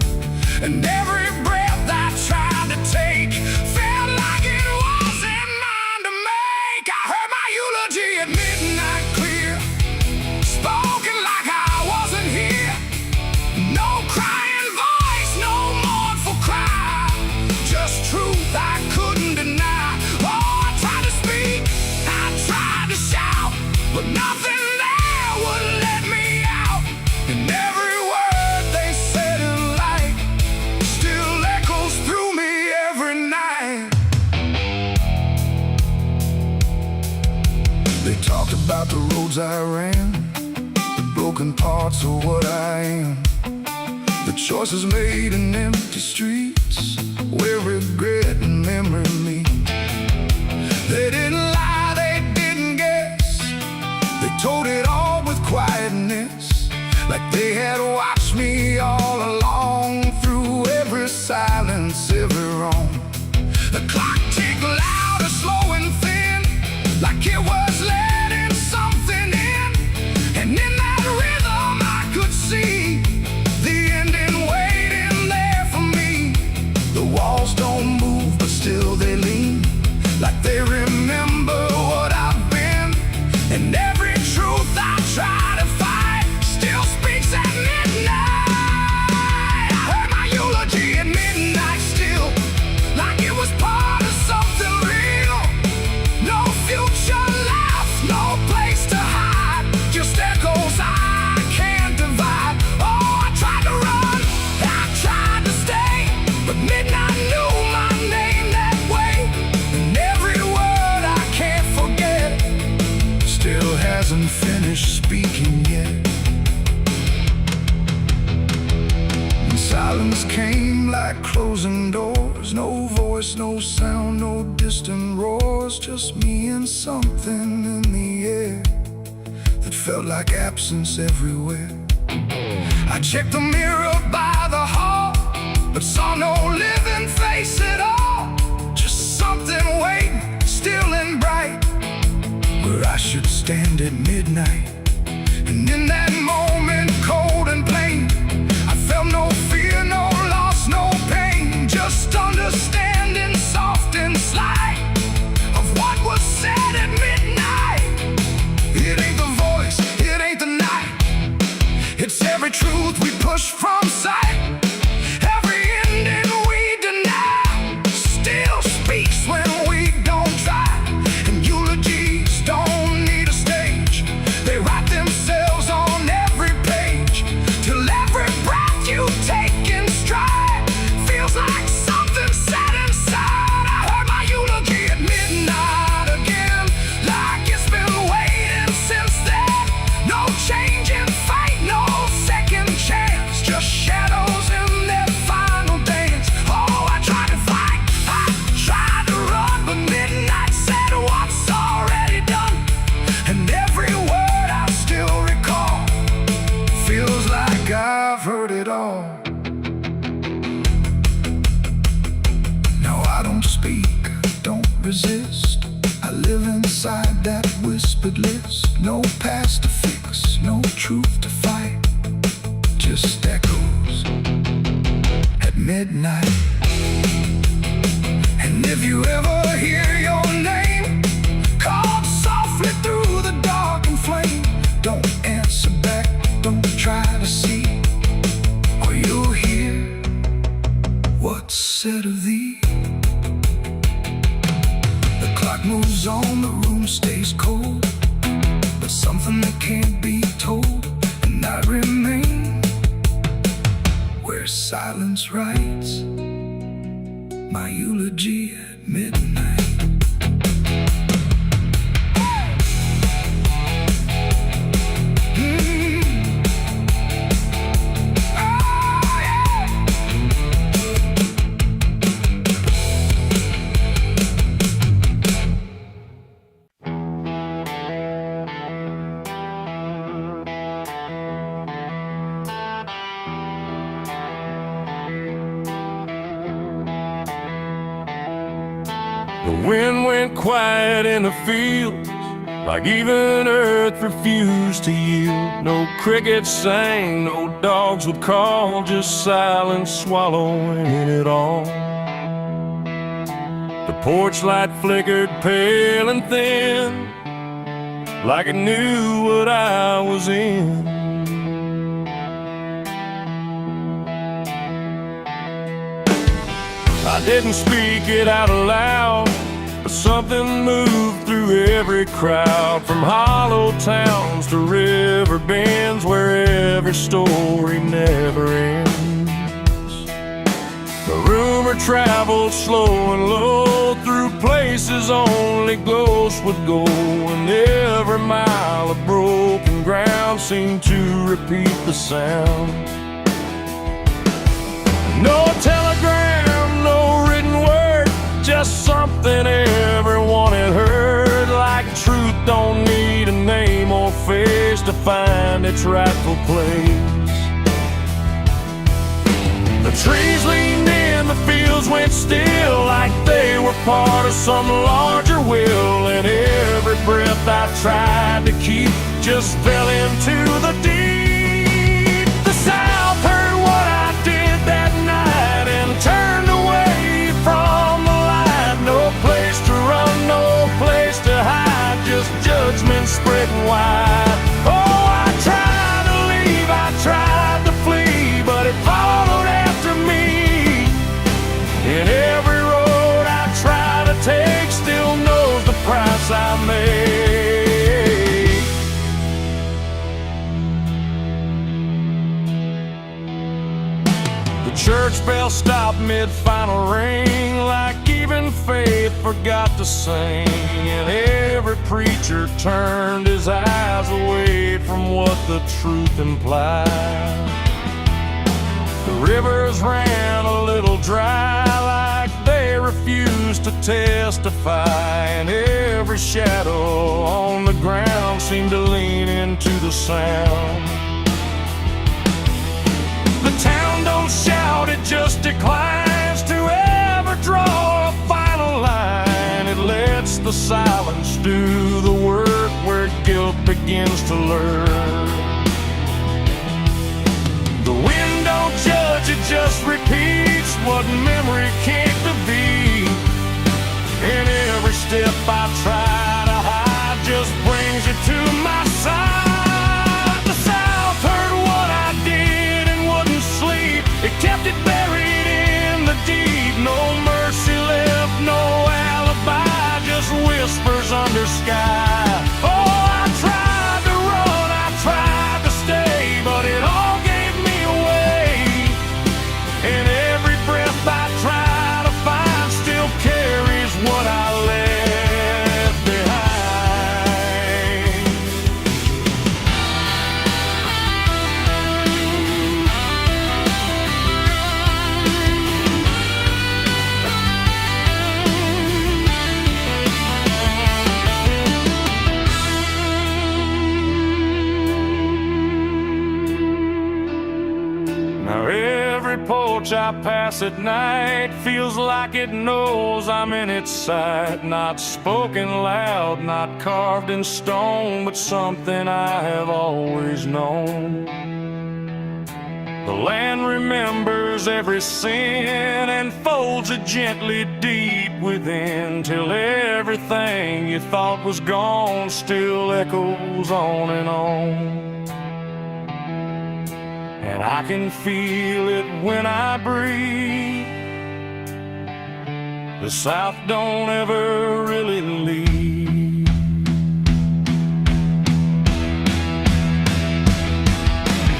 And every breath I tried to take felt like it wasn't mine to make. I heard my eulogy at midnight clear, spoken like I wasn't here. No crying voice, no mournful cry, just truth I couldn't deny. Oh, I tried to speak, I tried to shout, but nothing there would let me out. And every word they said in light still echoes through me every night. They talked about the roads I ran, the broken parts of what I am, the choices made in empty streets where regret and memory meet. They didn't lie, they didn't guess, they told it all with quietness, like they had watched me all along through every silence, every wrong. The clock ticked louder, slow and thin, like it was letting something in. And in that rhythm I could see the ending waiting Silence came like closing doors. No voice, no sound, no distant roars. Just me and something in the air that felt like absence everywhere. I checked the mirror by the hall, but saw no living face at all. Just something waiting, still and bright, where I should stand at midnight. And in that moment, cold and plain, I felt no fear, no loss, no pain. Just understanding, soft and slight, of what was said at midnight. It ain't the voice, it ain't the night. It's every truth we push from sight. Every ending we deny still speaks when we don't try. And eulogies don't need a stage. They write themselves on every page, till every breath you take in stride feels like something set inside. I heard my eulogy at midnight again, like it's been waiting since then. No change in fate, no second chance, just shadows in their final dance. Oh, I tried to fight, I tried to run, but midnight said what's already done. And every word I still recall feels like I've heard it all. No, I don't speak, don't resist. I live inside that whispered list. No past to fix, no truth to fight, just echoes at midnight. And if you ever hear your name called softly through the dark and flame, don't answer back, don't try to see, or you'll hear what's said of thee. The clock moves on, the room stays cold, but something that can't be told, and I remain where silence writes my eulogy at midnight. The wind went quiet in the fields, like even earth refused to yield. No crickets sang, no dogs would call, just silence swallowing it all. The porch light flickered pale and thin, like it knew what I was in. I didn't speak it out loud, but something moved through every crowd, from hollow towns to river bends, where every story never ends. The rumor traveled slow and low through places only ghosts would go, and every mile of broken ground seemed to repeat the sound. No telegram, no written word, just something everyone had heard, like truth don't need a name or face to find its rightful place. The trees leaned in, the fields went still, like they were part of some larger will, and every breath I tried to keep just fell into the deep. The South heard what I did that night and turned away from the light. No place to run, no place to hide, just judgment spreading wide. Oh, I tried to leave, I tried to flee, but it followed after me. And every road I try to take still knows the price I made. The church bell stopped mid-final ring, like even faith forgot to sing, and every preacher turned his eyes away from what the truth implied. The rivers ran a little dry, like they refused to testify, and every shadow on the ground seemed to lean into the sound. The town don't shout, it just declines to ever draw a final line. It lets the silence do the work where guilt begins to learn. The wind don't judge, it just repeats what memory can't defeat. And every step I try to hide just brings you to my side. The South heard what I did and wouldn't sleep. It kept it buried in the deep. No mercy left, no alibi, just whispers under sky. Oh, I tried to run, I tried to stay, but it all gave me away. And every breath I try to find still carries what I left behind. Now every porch I pass at night feels like it knows I'm in its sight. Not spoken loud, not carved in stone, but something I have always known. The land remembers every sin and folds it gently deep within, till everything you thought was gone still echoes on and on. And I can feel it when I breathe. The South don't ever really leave.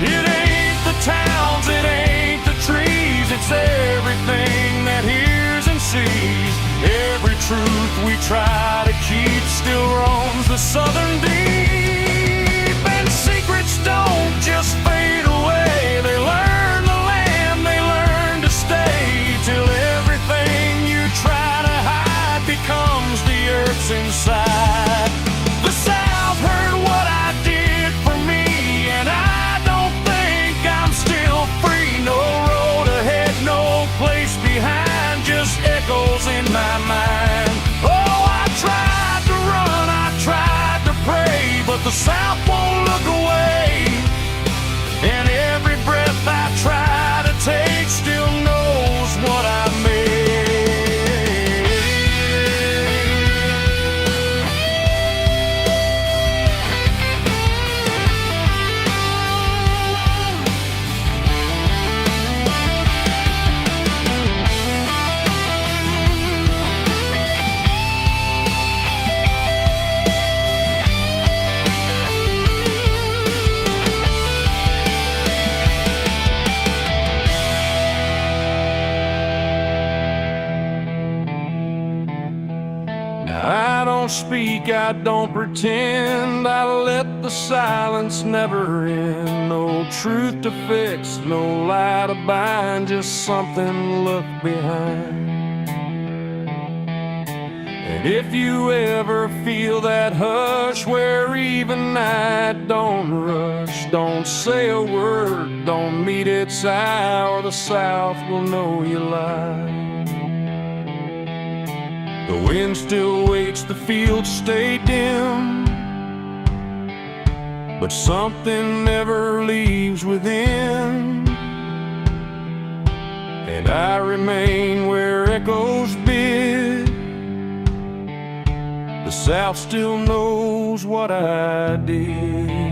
It ain't the towns, it ain't the trees, it's everything that hears and sees. Every truth we try to keep still roams the southern deep. And secrets don't just fade away, they learn the land, they learn to stay, till everything you try to hide becomes the earth's inside. The South heard what I did for me, and I don't think I'm still free. No road ahead, no place behind, just echoes in my mind. Oh, I tried to run, I tried to pray, but the South won't look away. And every breath I try to take still knows what I made. I don't speak, I don't pretend, I let the silence never end. No truth to fix, no lie to bind, just something left behind. And if you ever feel that hush where even night don't rush, don't say a word, don't meet its eye, or the South will know you lied. The wind still waits, the fields stay dim, but something never leaves within. And I remain where echoes bid. The South still knows what I did.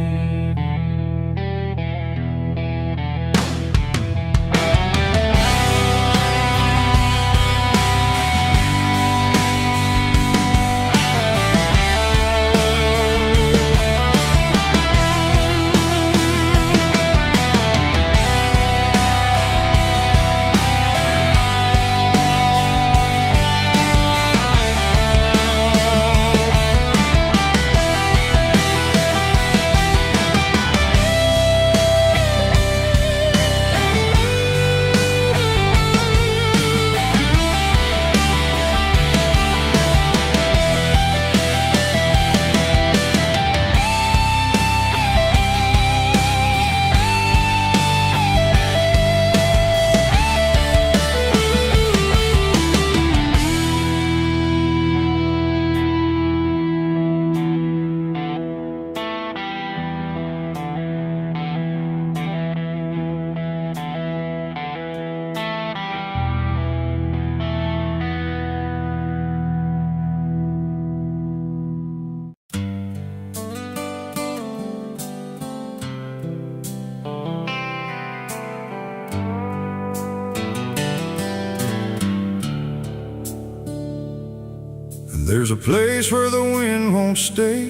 There's a place where the wind won't stay,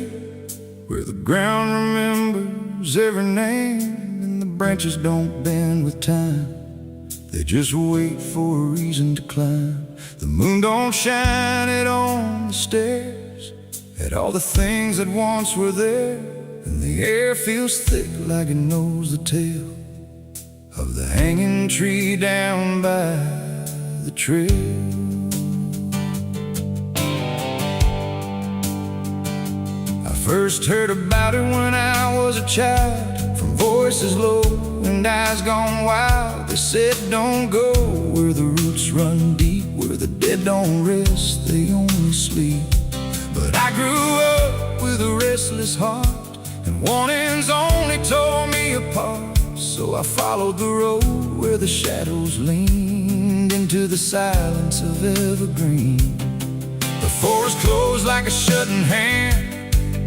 where the ground remembers every name, and the branches don't bend with time. They just wait for a reason to climb. The moon don't shine it on the stairs, at all the things that once were there, and the air feels thick like it knows the tale of the hanging tree down by the trail. First heard about it when I was a child, from voices low and eyes gone wild. They said don't go where the roots run deep, where the dead don't rest, they only sleep. But I grew up with a restless heart, and warnings only tore me apart. So I followed the road where the shadows leaned into the silence of evergreen. The forest closed like a shutting hand,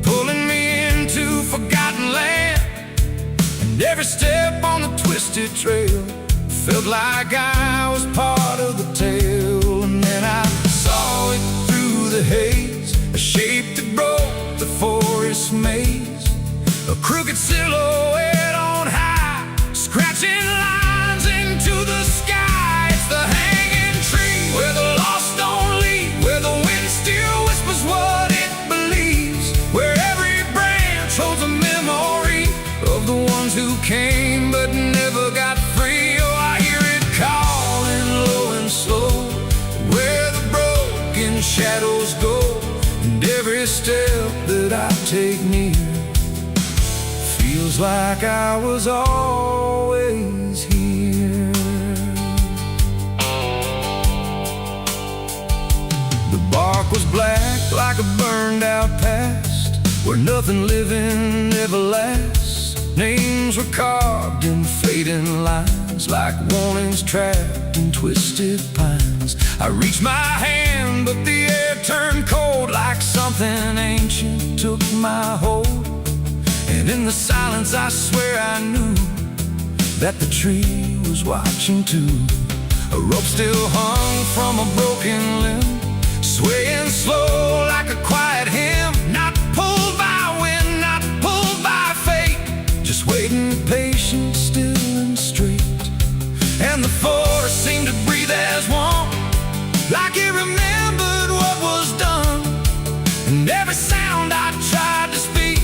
pulling me into forgotten land. And every step on the twisted trail felt like I was part of the tale. And then I saw it through the haze, a shape that broke the forest maze, a crooked silhouette on high, scratching lines into the sky. It's the hanging tree where the lost don't leave, where the wind still whispers what it believes, where every branch holds a memory of the ones who came but never got free. Oh, I hear it calling low and slow, where the broken shadows go, and every step that I take near feels like I was always here. The bark was black like a burned out past, where nothing living ever lasts. Names were carved in fading lines, like warnings trapped in twisted pines. I reached my hand, but the air turned cold, like something ancient took my hold. And in the silence I swear I knew that the tree was watching too. A rope still hung from a broken limb, swaying slow like a quiet hymn, not pulled by wind, not pulled by fate, just waiting patient, still and straight. And the forest seemed to breathe as one, like it remembered what was done. And every sound I tried to speak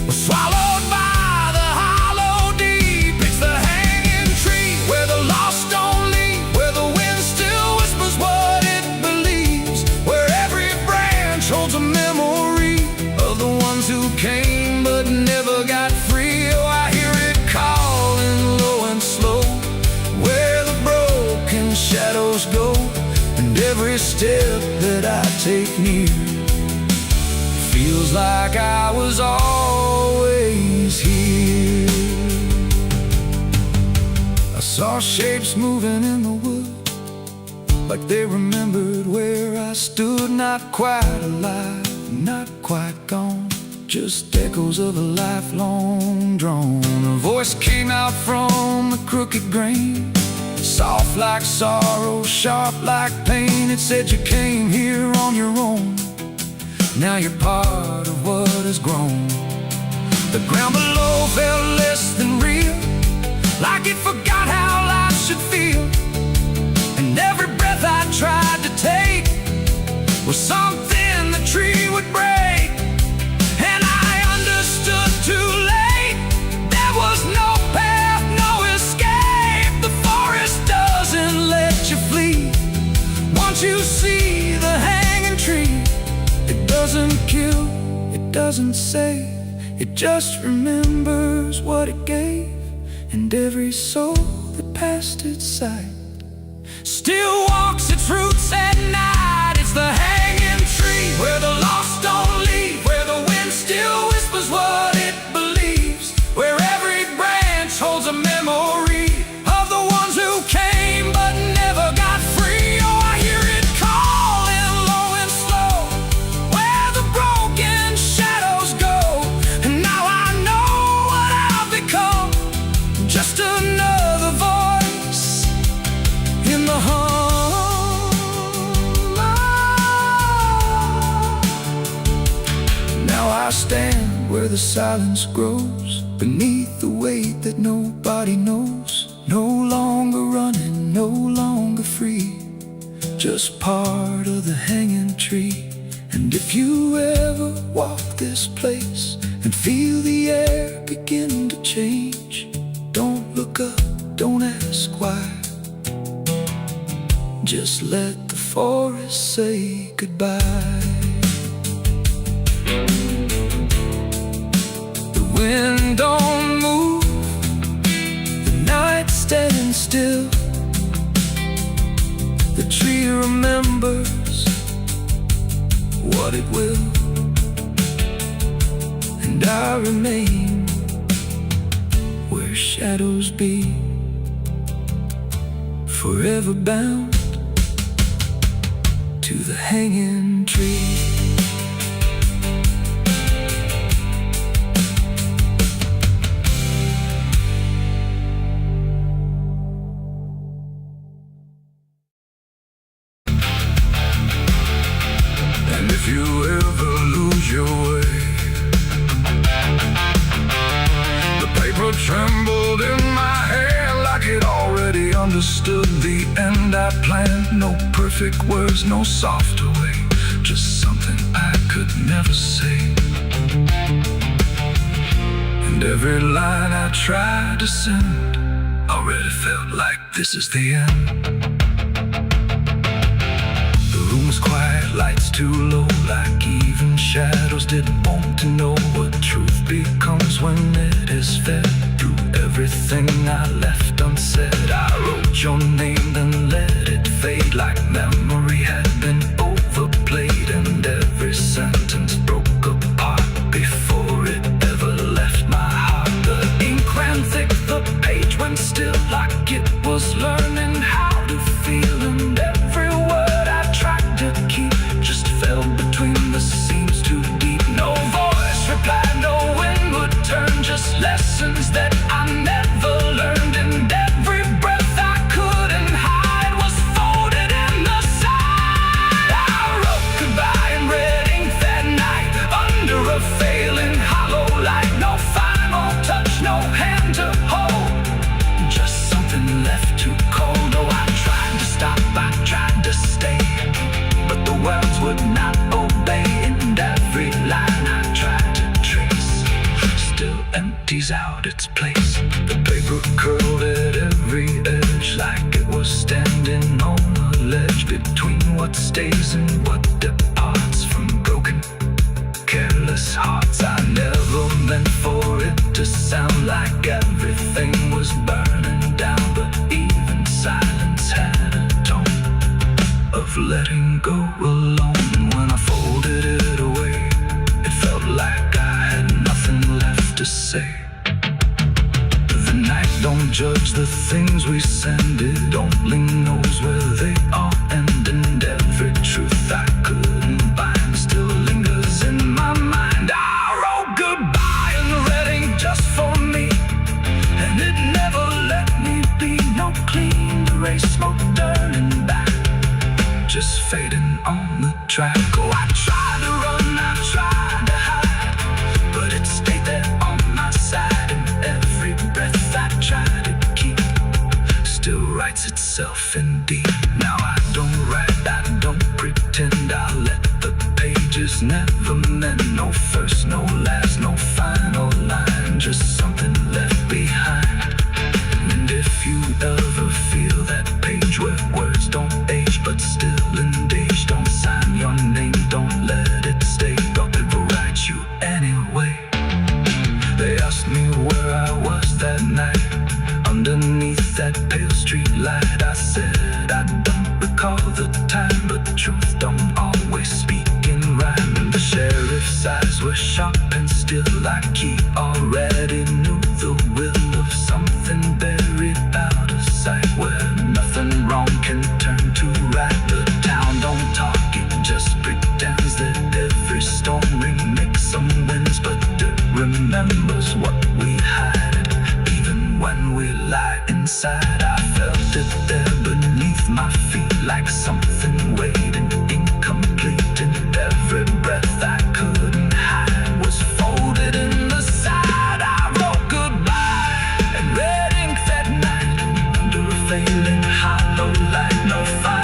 was swallowed by the hollow deep. It's the hanging tree where the lost don't leave, where the wind still whispers what it believes, where every branch holds a memory of the ones who came but never got free. Oh, I hear it calling low and slow, where the broken shadows go, and every step that I take near feels like I was always here. I saw shapes moving in the wood, like they remembered where I stood. Not quite alive, not quite gone, just echoes of a lifelong drone. A voice came out from the crooked grain, soft like sorrow, sharp like pain. It said you came here on your own, now you're part of what has grown. The ground below felt less than real, like it forgot how life should feel. And every breath I tried to take was something the tree would break. And I understood too late, there was no path, no escape. The forest doesn't let you flee. Once you see the hanging tree, it doesn't kill, it doesn't save, it just remembers what it gave. And every soul that passed its sight still walks its roots at night. It's the hanging tree where the lost don't leave, where the wind still whispers what it believes, where every branch holds a memory of the ones who came but never got free. Oh, I hear it calling low and slow, where the broken shadows go. And now I know what I've become, just another voice the silence grows beneath the weight that nobody knows. No longer running, no longer free, just part of the hanging tree. And if you ever walk this place and feel the air begin to change, don't look up, don't ask why. Just let the forest say goodbye. The wind don't move, the night's standing still. The tree remembers what it will, and I remain where shadows be, forever bound to the hanging tree. And if you ever lose your way, the paper trembled in my hand like it already understood the end I planned. No perfect words, no softer way, just something I could never say. And every line I tried to send already felt like this is the end. The room was quiet, lights too low, like even shadows didn't want to know what truth becomes when it is fed through everything I left unsaid. I wrote your name, then let it fade like memory had been overplayed, and every sentence broke apart before it ever left my heart. The ink ran thick, the page went still, like it was learning how to feel, and every word I tried to keep just fell between the seams too deep. No voice replied, no wind would turn, just lessons that I never learned. And every breath I couldn't hide was folded in the side. I wrote goodbye in red ink that night, under a failing hollow light. No final touch, no hand to hold, just something left too cold. Oh, I tried to stop, I tried to stay, but the words would not obey. And every line I tried to trace still empties out its place. The paper curled at every edge like it was standing on a ledge between what stays and what departs from broken, careless hearts. I never meant for it to sound like everything was burning down, but even silence had a tone of letting go alone. When I folded it away, it felt like I had nothing left to say. The night don't judge the things we send, it only knows where they all end. And every truth I couldn't bind still lingers in my mind. I wrote goodbye in red ink just for me, and it never let me be. No clean erase, smoke turning back, just fading on the track. Oh, I tried to run, I tried to hide, but it stayed there on my side. And every breath I tried to keep still writes itself in deep. Now I don't write, I don't pretend, I let the pages never mend. No first, no last, no final line, just something left behind. And if you ever feel that page where words don't age but still engage, don't sign your name, don't let it stay, but it will write you anyway. They asked me where I was that night, underneath that pale street light. I said I don't recall the time, but the truth don't always speak in rhyme. And the sheriff's eyes were sharp and still, like he already knew the will of something buried out of sight, where nothing wrong can turn to right. The town don't talk, it just pretends that every storm remakes some winds, but it remembers what we hide, even when we lie inside. I felt it there beneath my feet, like something waiting incomplete. And every breath I couldn't hide was folded in high, no light, no fire.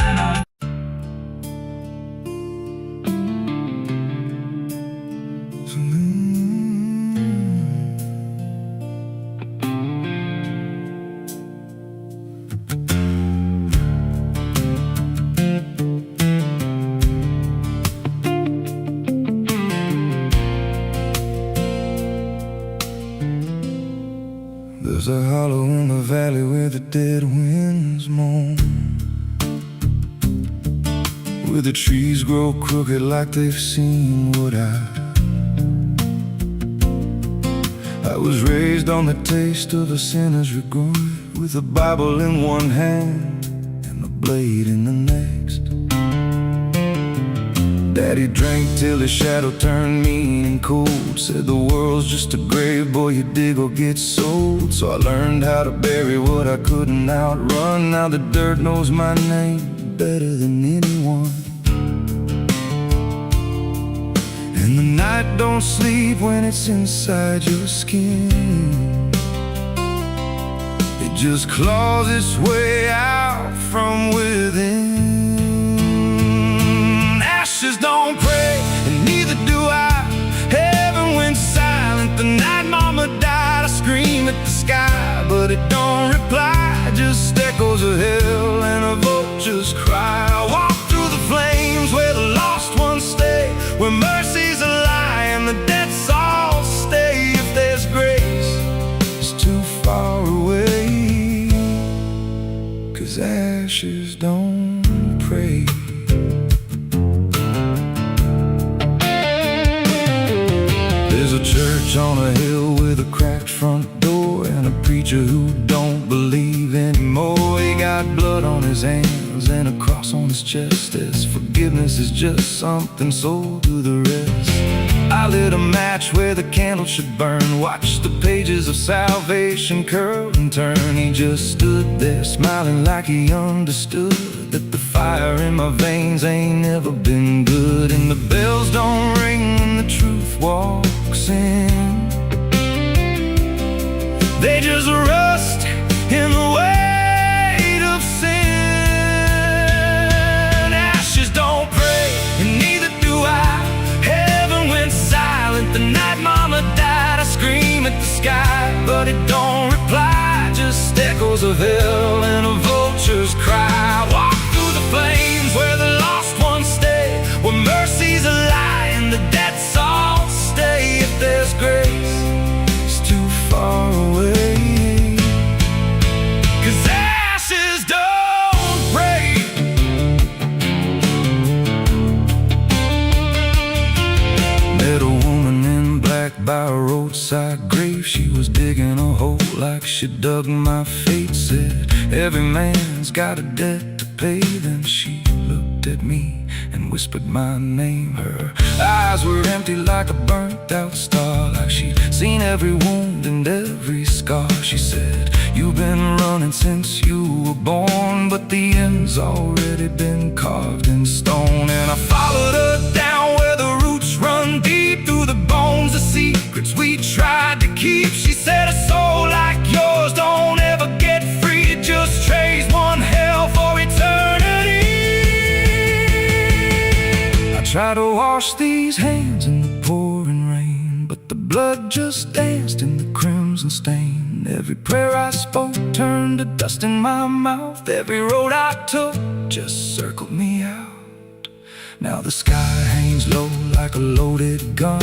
There's a hollow in the valley where the dead winds moan, where the trees grow crooked like they've seen what I was raised on the taste of a sinner's regret, with a Bible in one hand and a blade in the next. Daddy drank till his shadow turned mean and cold, said the world's just a grave, boy, you dig or get sold. So I learned how to bury what I couldn't outrun. Now the dirt knows my name better than anyone. And the night don't sleep when it's inside your skin. It just claws its way out from within. Ashes don't pray, and neither do I. Heaven went silent the night mama died. I scream at the sky, but it don't reply. Just echoes of hell and a vulture's cry. I walk through the flames where the lost ones stay, where mercy's a lie and the dead souls stay. If there's grace, it's too far away, 'cause ashes don't pray. There's a church on a hill with a cracked front door, and a preacher who don't believe anymore. He got blood on his hands and a cross on his chest, as forgiveness is just something sold to the rest. I lit a match where the candle should burn, watched the pages of salvation curl and turn. He just stood there smiling like he understood that the fire in my veins ain't never been good. And the bells don't ring when the truth walks in, they just rust in the weight of sin. Ashes don't pray, and neither do I. Heaven went silent the night mama died. I scream at the sky, but it don't reply. Just echoes of hell and a vulture's cry. Walk through the flames where the lost ones stay, where mercy's a lie and the dead souls stay. If there's grace, it's too far away, 'cause ashes don't pray. Met a woman in black by a roadside grave. She was digging a hole like she dug my fate. Said every man's got a debt to pay. Then she looked at me and whispered my name. Her eyes were empty like a burnt out star, like she'd seen every wound and every scar. She said, you've been running since you were born, but the end's already been carved in stone. And I followed her down where the roots run deep through the bones, the secrets we tried to keep. She said, a soul like yours don't ever get free. It just trades one hell for eternity. I try to wash these hands in the pouring rain, but the blood just danced in the crimson stain. Every prayer I spoke turned to dust in my mouth. Every road I took just circled me out. Now the sky hangs low like a loaded gun,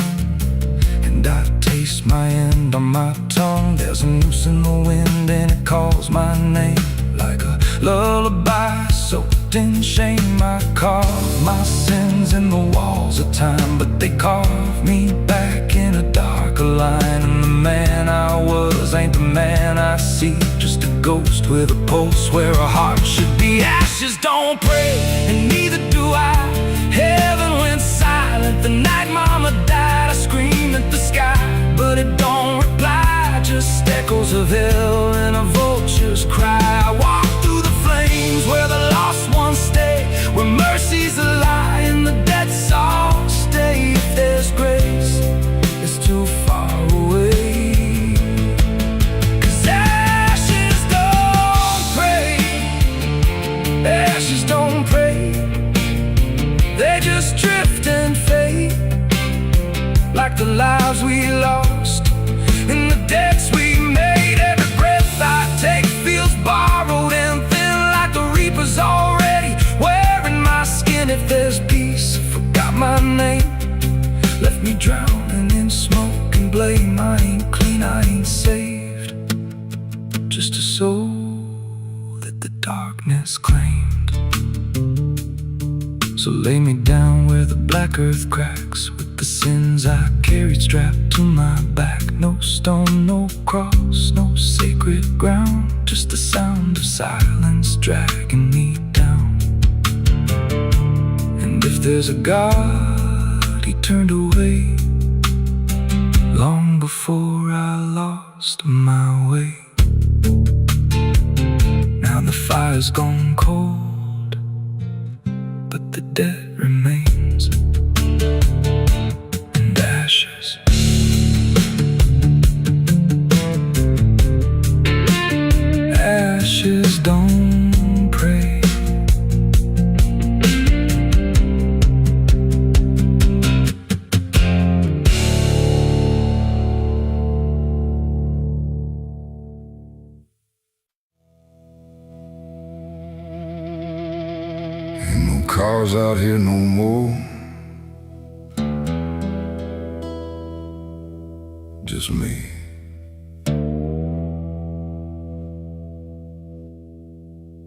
and I taste my end on my tongue. There's a noose in the wind and it calls my name like a lullaby soaked in shame. I carve my sins in the walls of time, but they carve me back in a darker line. And the man I was ain't the man I see, just a ghost with a pulse where a heart should be. Ashes don't pray, and neither do I. Heaven went silent the night mama died. I scream at the sky, but it don't reply. Just echoes of hell and a vulture's cry. I walk through the flames where the lost ones stay, where mercy's a lie and the dead souls stay. If there's grace, it's too far away, 'cause ashes don't pray. ashes don't pray, they just drift and fade, like the lives we lost in the debts we made. Every breath I take feels borrowed and thin, like the reaper's already wearing my skin. If there's peace, forgot my name, left me drowning in smoke and blame. I ain't clean, I ain't saved, just a soul that the darkness claimed. So lay me down where the black earth cracks, with the sins I carried strapped to my back. No stone, no cross, no sacred ground, just the sound of silence dragging me down. And if there's a God, he turned away long before I lost my way. Now the fire's gone cold, but the debt remains, and ashes. Ashes don't pray. Ain't no cars out here no more, just me.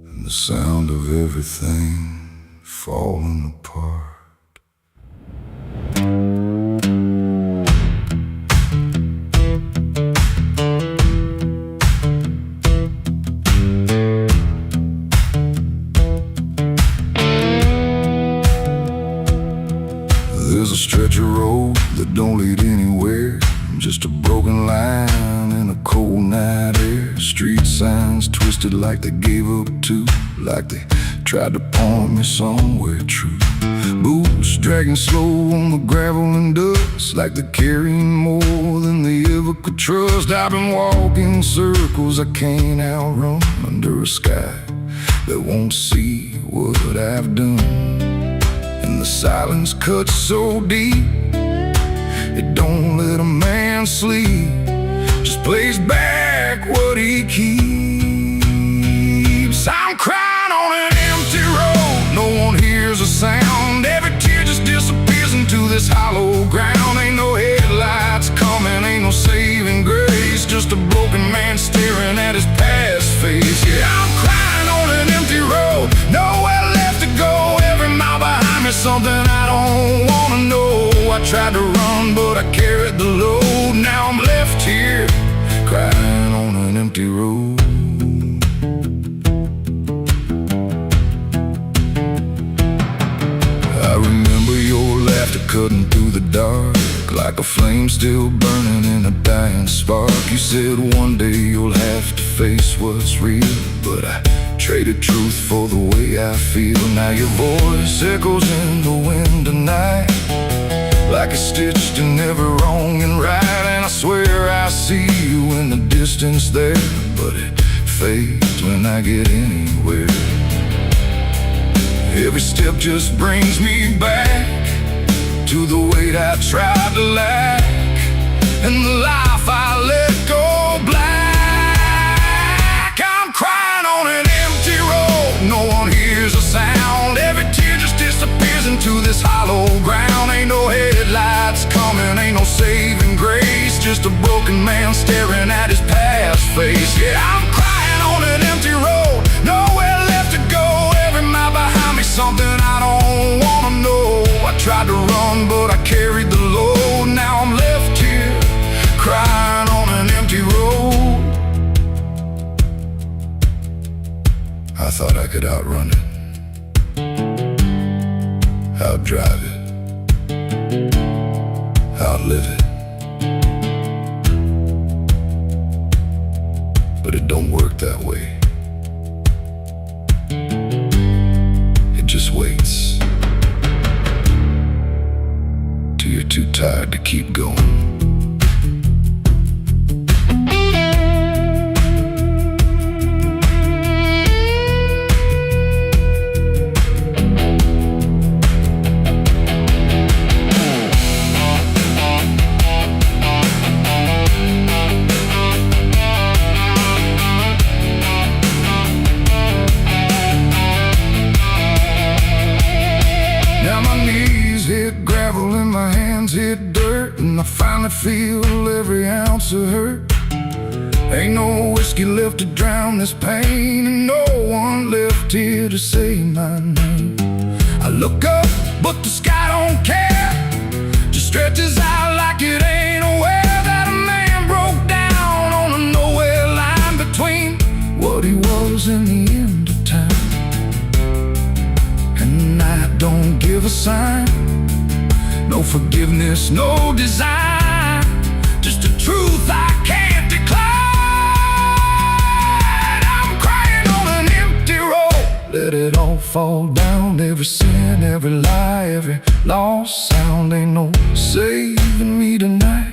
And the sound of everything falling apart. There's a stretch of road that don't lead anywhere, just a broken line in a cold night air. Street signs twisted like they gave up too, like they tried to point me somewhere true. Boots dragging slow on the gravel and dust, like they're carrying more than they ever could trust. I've been walking circles I can't outrun, under a sky that won't see what I've done. And the silence cuts so deep, it don't let a man sleep, just plays back what he keeps. I'm crying on an empty road, no one hears a sound. Every tear just disappears into this hollow ground. Ain't no headlights coming, ain't no saving grace, just a broken man staring at his past face. Yeah, I'm crying on an empty road, nowhere left to go. Every mile behind me, something I don't wanna know. I tried to run, but I carried the load. Now I'm left here, crying on an empty road. I remember your laughter cutting through the dark, like a flame still burning in a dying spark. You said one day you'll have to face what's real, but I traded truth for the way I feel. Now your voice echoes in the wind tonight, like it's stitched in every wrong and right. And I swear I see you in the distance there, but it fades when I get anywhere. Every step just brings me back to the weight I tried to lack, and the life I let go black. I'm crying on an empty road, no one hears a sound. Every tear just disappears into this hollow ground. Ain't no headlights coming, ain't no saving grace, just a broken man staring at his past face. Yeah, I'm crying on an empty road, nowhere left to go. Every mile behind me, something I don't wanna know. I tried to run, but I carried the load. Now I'm left here, crying on an empty road. I thought I could outrun it, outdrive it, outlive it, but it don't work that way. It just waits till you're too tired to keep going. hands hit dirt, and I finally feel every ounce of hurt. Ain't no whiskey left to drown this pain, and no one left here to say my name. I look up, but the sky don't care, just stretches out like it ain't aware that a man broke down on a nowhere line between what he was and the end of time. And I don't give a sign, no forgiveness, no design, just a truth I can't decline. I'm crying on an empty road, let it all fall down. Every sin, every lie, every lost sound. Ain't no saving me tonight,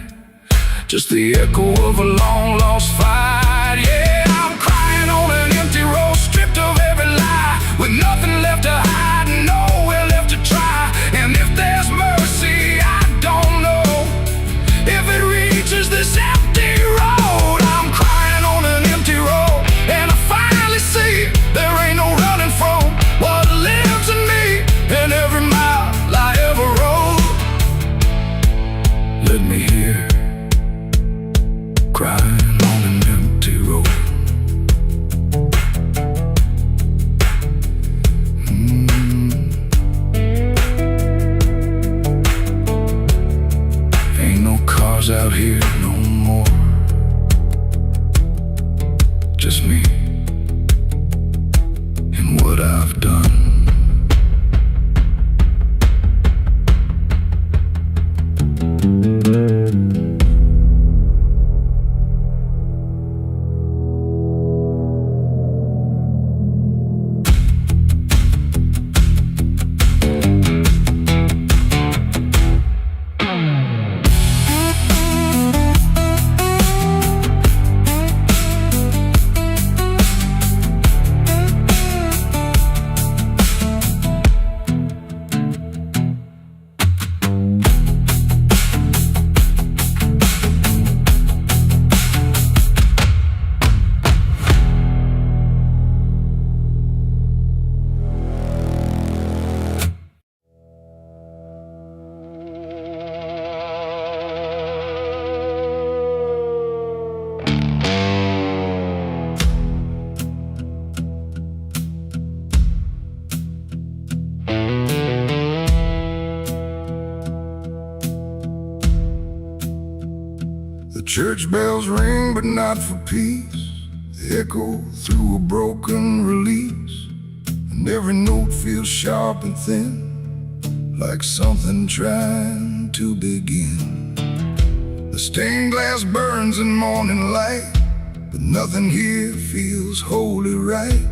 just the echo of a long lost fight. Yeah, I'm crying on an empty road, stripped of every lie, with nothing left to hide and nowhere left to try. And if there's mercy, I don't know if it reaches this empty road. I'm crying on an empty road, and I finally see there ain't no running from what lives in me and every mile I ever rode. Let me hear crying on an empty road. Ain't no cars out here no more, just me and what I've done. The church bells ring, but not for peace. They echo through a broken release, and every note feels sharp and thin, like something trying to begin. The stained glass burns in morning light, but nothing here feels wholly right.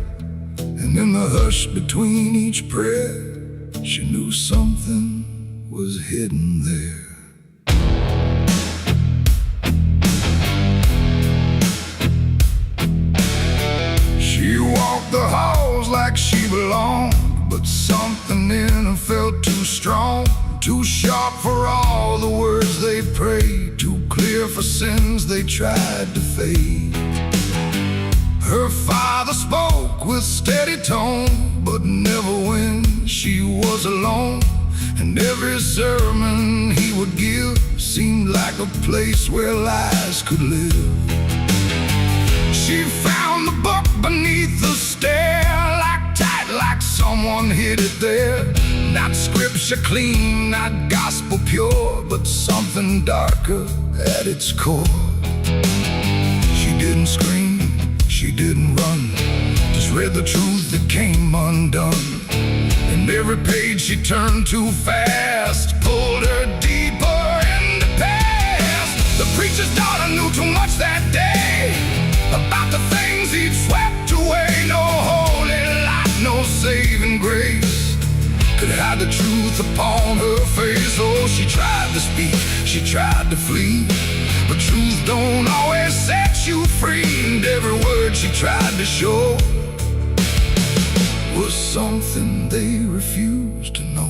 And in the hush between each prayer, she knew something was hidden there. She walked the halls like she belonged, but something in her felt too strong, too sharp for all the words they prayed, too clear for sins they tried to fade. Her father spoke with steady tone, but never when she was alone. And every sermon he would give seemed like a place where lies could live. She found the book beneath the stair, locked tight like someone hid it there. Not scripture clean, not gospel pure, but something darker at its core. She didn't scream, she didn't run, just read the truth that came undone. And every page she turned too fast pulled her deeper into past. The preacher's daughter knew too much that day about the things he'd swept away. No holy light, no saving grace could hide the truth upon her face. Oh, she tried to speak, she tried to flee, but truth don't always set you free. And every word she tried to show was something they refused to know.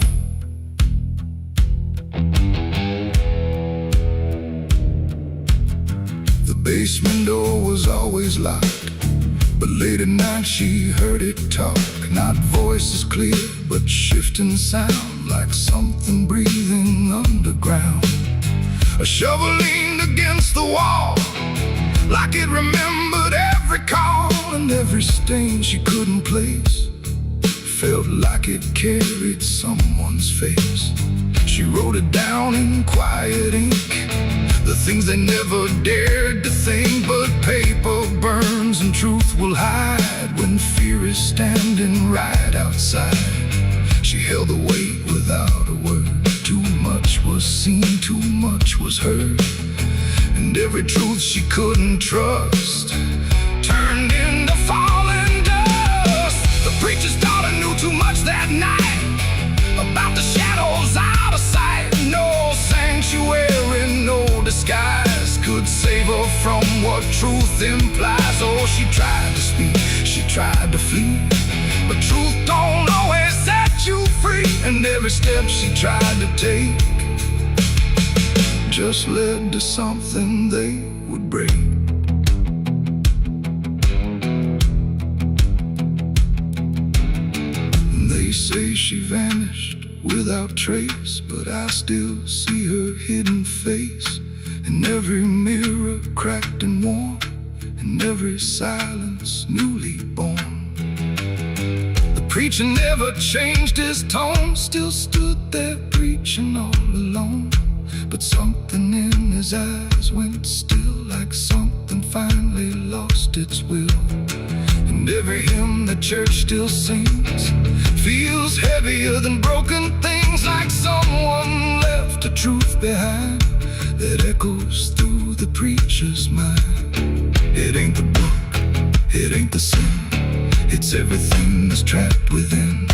The basement door was always locked, But late at night she heard it talk, not voices clear, but shifting sound, like something breathing underground. A shovel leaned against the wall, like it remembered every call, and every stain she couldn't place felt like it carried someone's face. She wrote it down in quiet ink, the things they never dared to think. But paper burns and truth will hide when fear is standing right outside. She held the weight without a word. Too much was seen, too much was heard, and every truth she couldn't trust turned into falling dust. The preacher's daughter knew too much that night about the shadows out of sight. No sanctuary, no disguise could save her from what truth implies. Oh, she tried to speak, she tried to flee, but truth don't always set you free. And every step she tried to take just led to something they would break. They say she vanished without trace, but I still see her hidden face in every mirror cracked and worn, in every silence newly born. The preacher never changed his tone, still stood there preaching all alone. But something in his eyes went still, like something finally lost its will. And every hymn the church still sings feels heavier than broken things, like someone left a truth behind that echoes through the preacher's mind. It ain't the book, it ain't the sin, it's everything that's trapped within.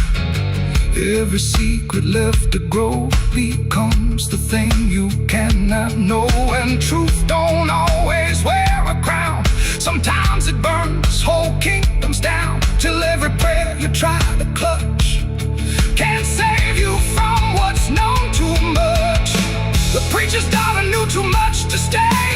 Every secret left to grow becomes the thing you cannot know. And truth don't always wear a crown, sometimes it burns whole kingdoms down, till every prayer you try to clutch can't save you from what's known too much. The preacher's daughter knew too much to stay,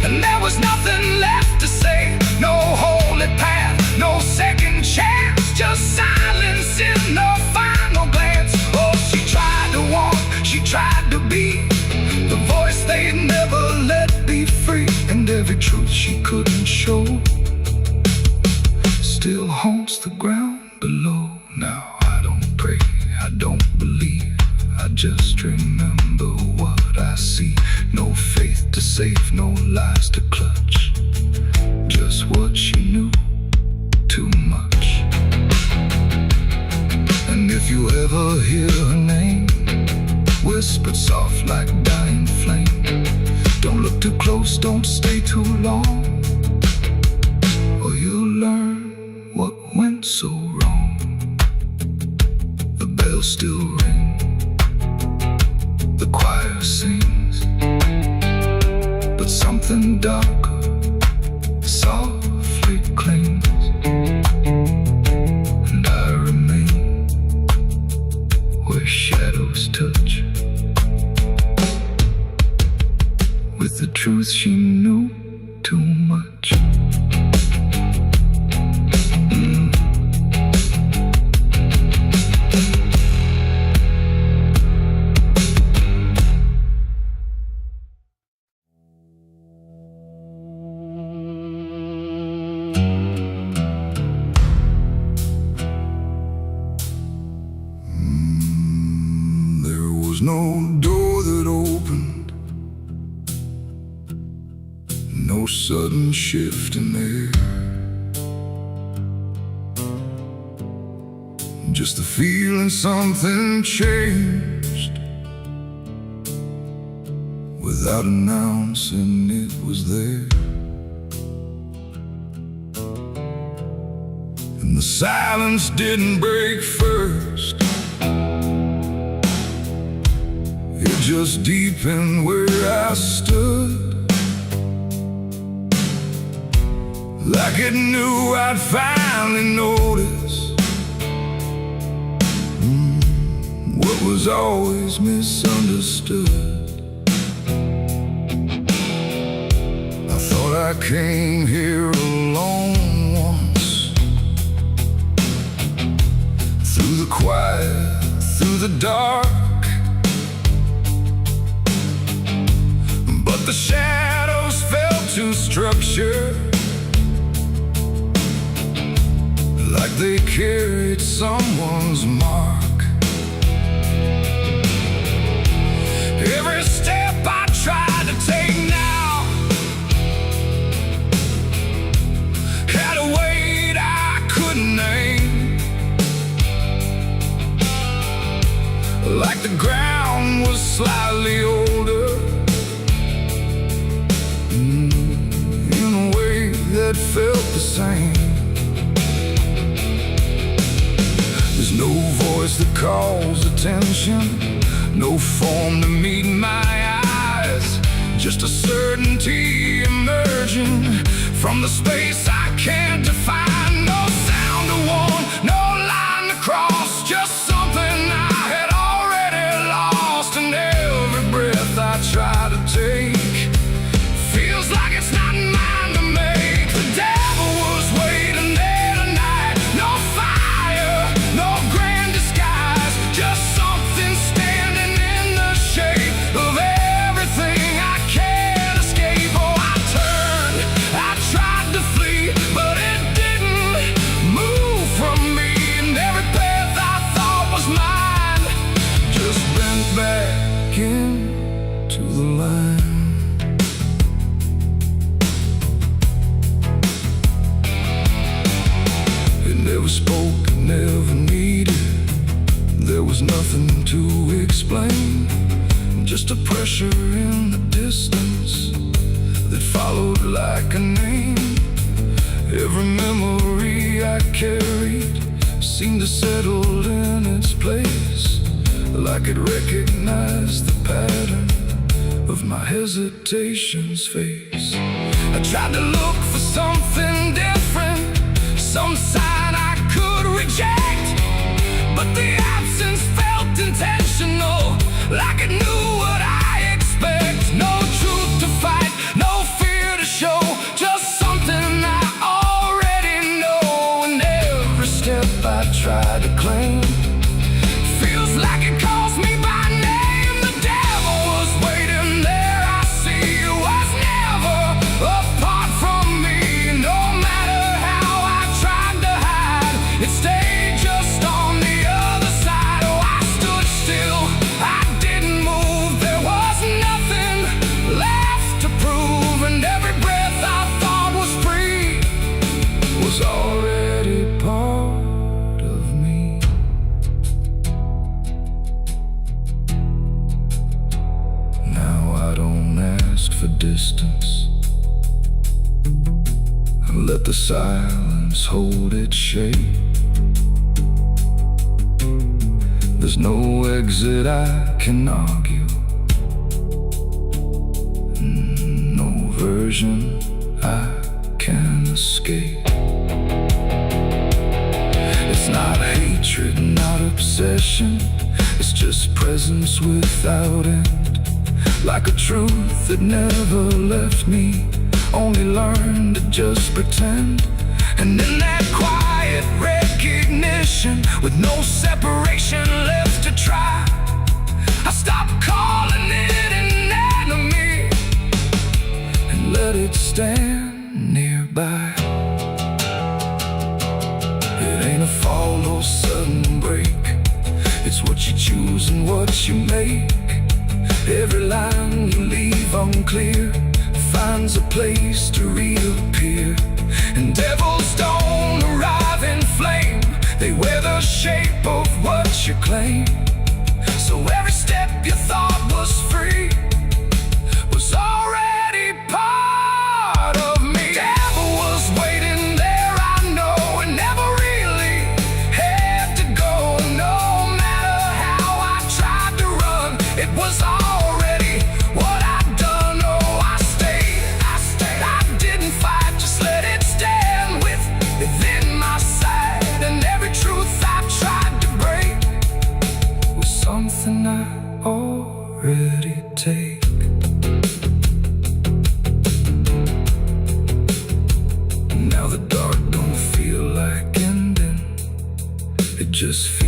and there was nothing left to say. No holy path, no second chance, just silence in the final glance. Oh, she tried to warn, she tried to be the voice they'd never let be free. And every truth she couldn't show still haunts the ground below. Now I don't pray, I don't believe, I just remember what I see. No faith to save, no lies to clutch, just what she knew, too much. And if you ever hear her name whispered soft like dying flame, don't look too close, don't stay too long, or you'll learn what went so wrong. The bells still ring, the choir sings, but something darker softly clings, and I remain where shadows touch with the truth she knew too much. No door that opened, no sudden shift in there, just the feeling something changed without announcing it was there. And the silence didn't break first, just deepened where I stood, like it knew I'd finally notice what was always misunderstood. I thought I came here alone once, through the quiet, through the dark. But the shadows fell to structure, like they carried someone's mark. Every step I tried to take now had a weight I couldn't name, like the ground was slightly older, in a way that felt the same. There's no voice that calls attention, no form to meet my eyes, just a certainty emerging from the space I can't define. No sound to warn, no line to cross, just something I had already lost. And every breath I try to take feels like it's not mine to make. The devil was waiting there tonight. No fire, no grand disguise, just something standing in the shape of everything I can't escape. Oh, I turned, I tried to flee, but it didn't move from me. And every path I thought was mine just bent back into the line. Never spoke, never needed. There was nothing to explain, just a pressure in the distance that followed like a name. Every memory I carried seemed to settle in its place, like it recognized the pattern of my hesitation's face. I tried to look for something different, some sign I could reject, but the absence felt intentional, like it knew what I expect. No truth to fight, no fear to show, just something I already know. And every step I try to claim feels like it calls me by name. The devil was waiting there, I see. It was never apart from me. No matter how I tried to hide, it stayed just on the other side. Oh, I stood still, I didn't move. There was nothing left to prove, and every breath I thought was free was already part of me. Now I don't ask for distance, let the silence hold its shape. There's no exit I can argue, no version I can escape. It's not hatred, not obsession, it's just presence without end, like a truth that never left me, only learned to just pretend. And in that quiet recognition, with no separation left to try, I stopped calling it an enemy and let it stand nearby. It ain't a fall or sudden break, it's what you choose and what you make. Every line you leave unclear finds a place to reappear. And devils don't arrive in flame, they wear the shape of what you claim. So every step you thought was free was already part of me. Devil was waiting there, I know, and never really had to go. No matter how I tried to run, it was already what I'd done. Oh, I stayed, I didn't fight, just let it stand within my sight. And every truth I tried to break was something I already take.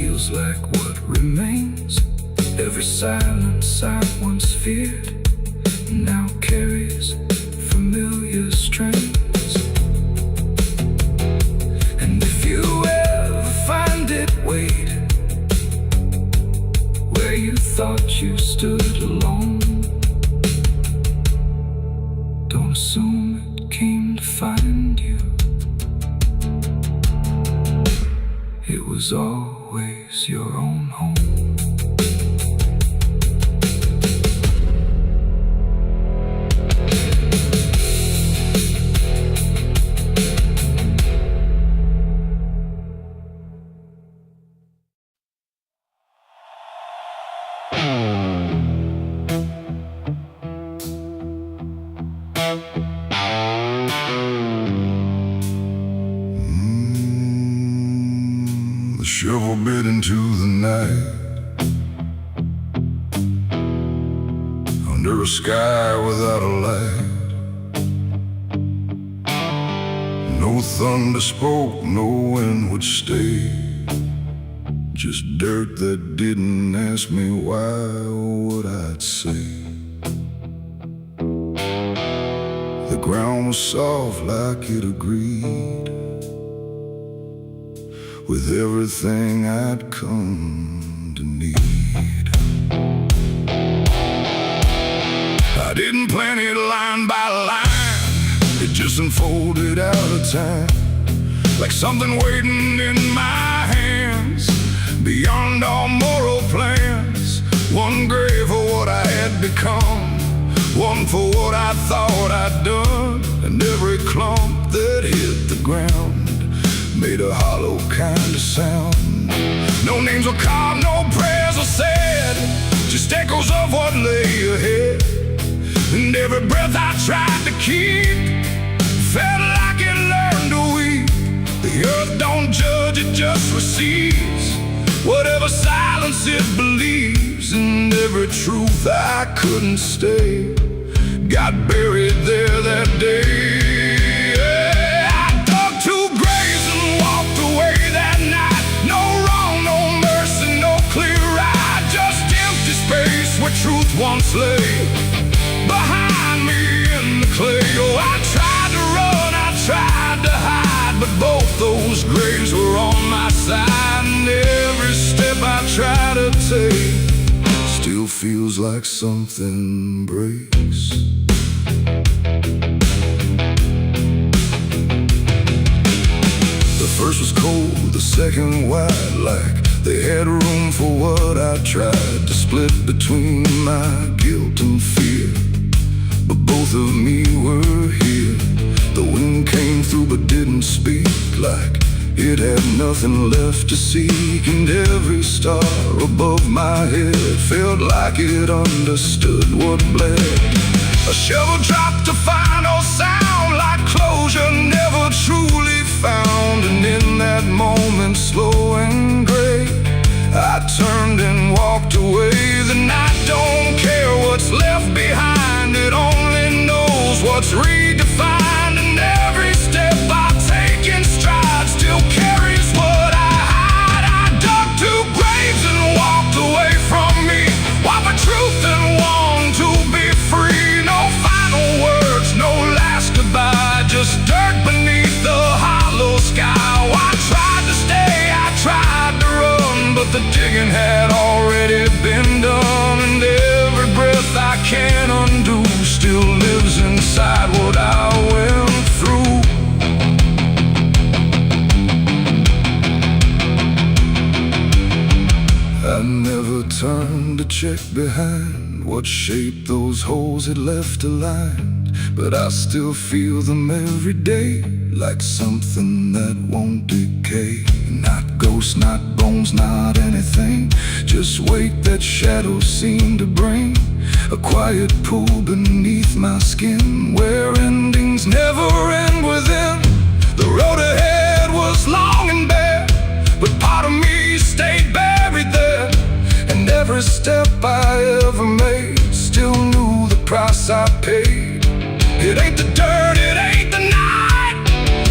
feels like what remains. Every silence I once feared now carries familiar strains. And if you ever find it, wait where you thought you stood alone. Don't assume it came to find you. It was always your own home. The shovel bit into the night, under a sky without a light. No thunder spoke, no wind would stay. Just dirt that didn't ask me why or what I'd say. The ground was soft like it agreed with everything I'd come to need. I didn't plan it line by line, it just unfolded out of time, like something waiting in my hands, beyond all moral plans. One grave for what I had become, one for what I thought I'd done, and every clump that hit the ground made a hollow kind of sound. No names were carved, no prayers were said, just echoes of what lay ahead. And every breath I tried to keep felt like it learned to weep. The earth don't judge, it just receives whatever silence it believes. And every truth I couldn't stay got buried there that day. Truth once lay behind me in the clay. Oh, I tried to run, I tried to hide, but both those graves were on my side. And every step I try to take still feels like something breaks. The first was cold, the second wide, like they had room for what I tried to split between my guilt and fear. But both of me were here. The wind came through but didn't speak, like it had nothing left to seek. And every star above my head felt like it understood what bled. A shovel dropped to final sound, like closure never truly found. And in that moment, slow and gray, I turned and walked away. The night don't care what's left behind, it only knows what's redefined. And every step I take in stride still carries what I hide. I dug two graves and walked away from me, while for truth and one to be free. No final words, no last goodbye, just dirt beneath the hollow sky. I tried to stay, I tried to run, but the digging had already been done. And every breath I can't undo still lives inside what I went through. I never turned to check behind what shape those holes had left aligned, but I still feel them every day, like something that won't decay. Not ghosts, not bones, not anything, just weight that shadows seem to bring. A quiet pool beneath my skin, where endings never end within. The road ahead was long and bare, but part of me stayed buried there. And every step I ever made still knew the price I paid. It ain't the